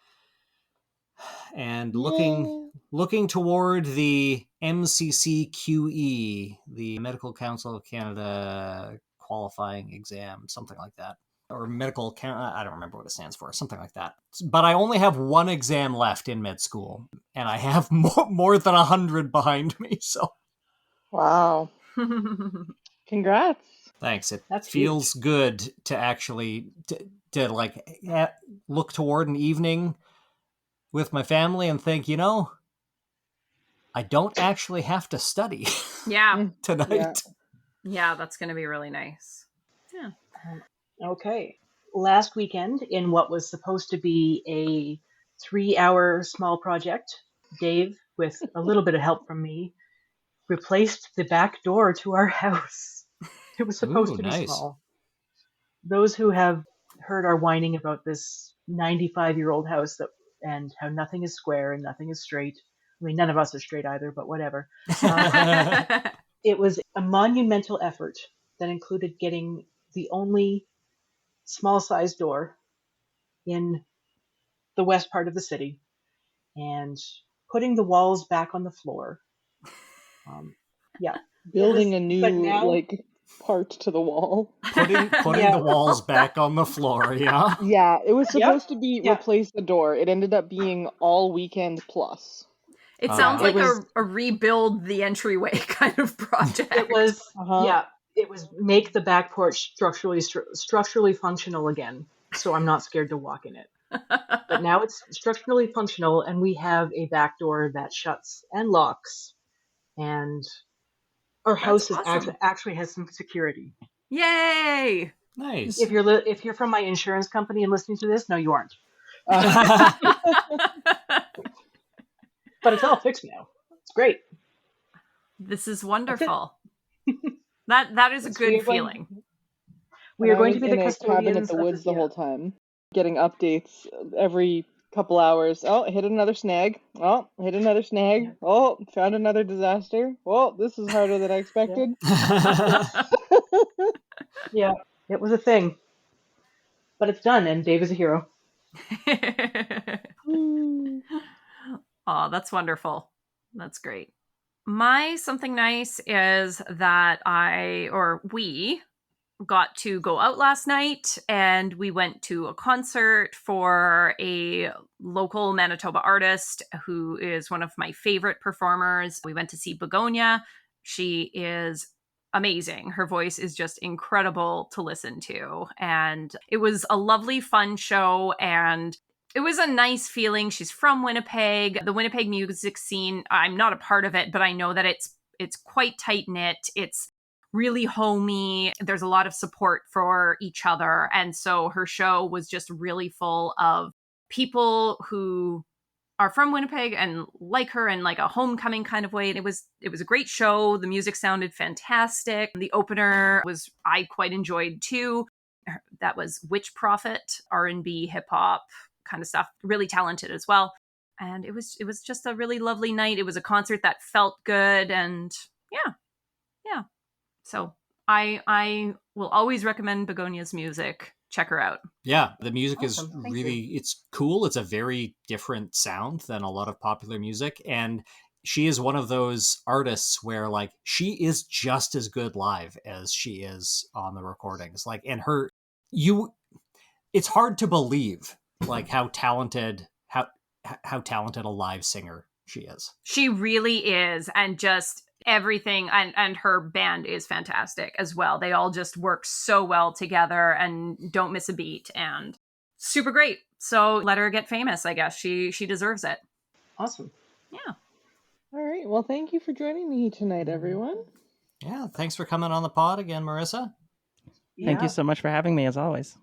and looking toward the MCCQE, the Medical Council of Canada qualifying exam, something like that. Or I don't remember what it stands for, something like that. But I only have 1 exam left in med school, and I have more than 100 behind me, so. Wow. Congrats. Thanks. That's feels good to actually to like look toward an evening with my family and think, I don't actually have to study tonight. Yeah, that's going to be really nice. Yeah. Okay. Last weekend, in what was supposed to be a 3-hour small project, Dave, with a little bit of help from me, replaced the back door to our house. It was supposed to be small. Those who have heard our whining about this 95-year-old house and how nothing is square and nothing is straight. I mean, none of us are straight either, but whatever. It was a monumental effort that included getting the only small-sized door in the west part of the city and putting the walls back on the floor. Building a new part to the wall. Putting the walls back on the floor, yeah? Yeah, it was supposed to be replace the door. It ended up being all weekend plus. It sounds like a rebuild the entryway kind of project. It was, it was make the back porch structurally functional again, so I'm not scared to walk in it. But now it's structurally functional, and we have a back door that shuts and locks, and our house actually has some security. Yay! Nice. If you're from my insurance company and listening to this, no, you aren't. But it's all fixed now. It's great. This is wonderful. That is a good feeling. We are going to be the cabin at the woods the whole time, getting updates every couple hours. Oh, hit another snag. Oh, hit another snag. Oh, found another disaster. Oh, this is harder than I expected. Yeah, it was a thing. But it's done, and Dave is a hero. Oh, that's wonderful. That's great. My something nice is that we got to go out last night and we went to a concert for a local Manitoba artist who is one of my favorite performers. We went to see Begonia. She is amazing. Her voice is just incredible to listen to. And it was a lovely, fun show, and it was a nice feeling. She's from Winnipeg. The Winnipeg music scene, I'm not a part of it, but I know that it's quite tight-knit. It's really homey. There's a lot of support for each other. And so her show was just really full of people who are from Winnipeg and like her in like a homecoming kind of way. And it was a great show. The music sounded fantastic. The opener I quite enjoyed too. That was Witch Prophet, R&B, hip hop kind of stuff. Really talented as well. And it was just a really lovely night. It was a concert that felt good, and yeah. So I will always recommend Begonia's music. Check her out. Yeah, the music Awesome. is Thank really, you. it's cool. It's a very different sound than a lot of popular music. And she is one of those artists where like she is just as good live as she is on the recordings. Like, and it's hard to believe like how talented a live singer she is. She really is, and just everything, and her band is fantastic as well. They all just work so well together and don't miss a beat, and super great. So let her get famous, I guess. She deserves it. Awesome. Yeah. All right. Well, thank you for joining me tonight, everyone. Yeah, thanks for coming on the pod again, Marissa. Thank you so much for having me, as always.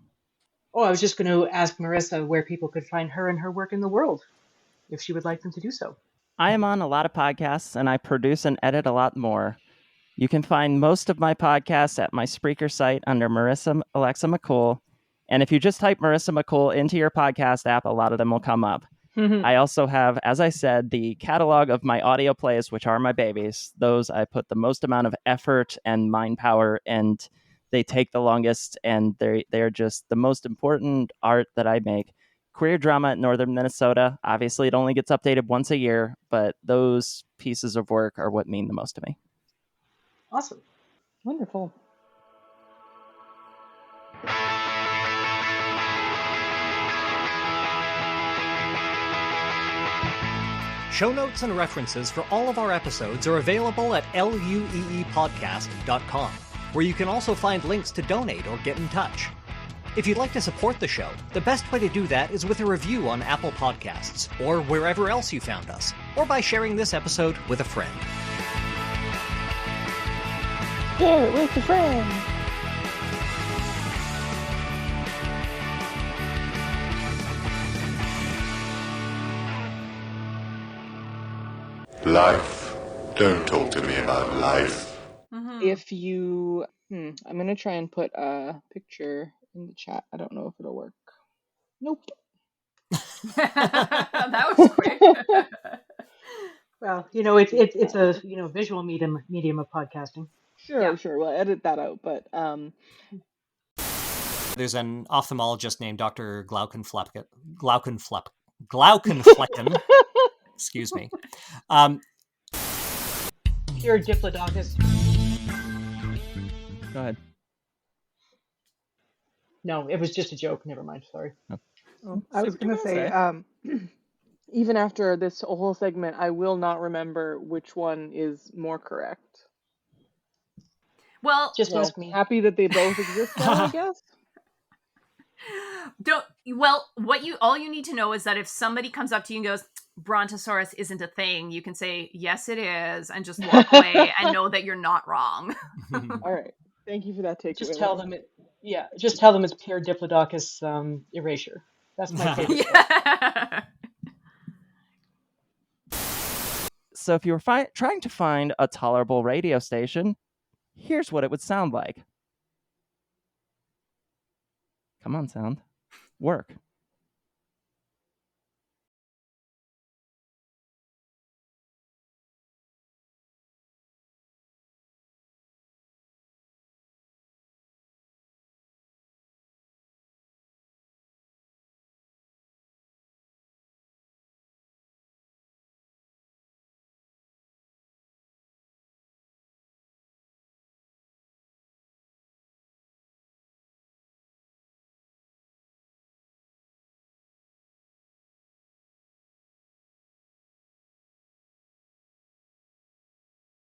Oh, I was just going to ask Marissa where people could find her and her work in the world, if she would like them to do so. I am on a lot of podcasts, and I produce and edit a lot more. You can find most of my podcasts at my Spreaker site under Marissa Alexa McCool. And if you just type Marissa McCool into your podcast app, a lot of them will come up. I also have, as I said, the catalog of my audio plays, which are my babies. Those I put the most amount of effort and mind power, and they take the longest, and they're just the most important art that I make. Queer drama at Northern Minnesota. Obviously, it only gets updated once a year, but those pieces of work are what mean the most to me. Awesome. Wonderful. Show notes and references for all of our episodes are available at lueepodcast.com, where you can also find links to donate or get in touch. If you'd like to support the show, the best way to do that is with a review on Apple Podcasts, or wherever else you found us, or by sharing this episode with a friend. Share it with a friend. Life. Don't talk to me about life. If you... I'm going to try and put a picture in the chat. I don't know if it'll work. Nope. That was quick. Well, it's a visual medium of podcasting. Sure. We'll edit that out, but There's an ophthalmologist named Dr. Glaukenflecken. Excuse me. Pure Diplodocus. Go ahead. No, it was just a joke. Never mind. Sorry. I was going to say, even after this whole segment, I will not remember which one is more correct. Well, just ask me. Happy that they both exist now, I guess. All you need to know is that if somebody comes up to you and goes, Brontosaurus isn't a thing, you can say, yes, it is, and just walk away and know that you're not wrong. All right. Thank you for that takeaway. Just tell them it's pure Diplodocus erasure. That's my favorite. So if you were trying to find a tolerable radio station, here's what it would sound like. Come on, sound. Work.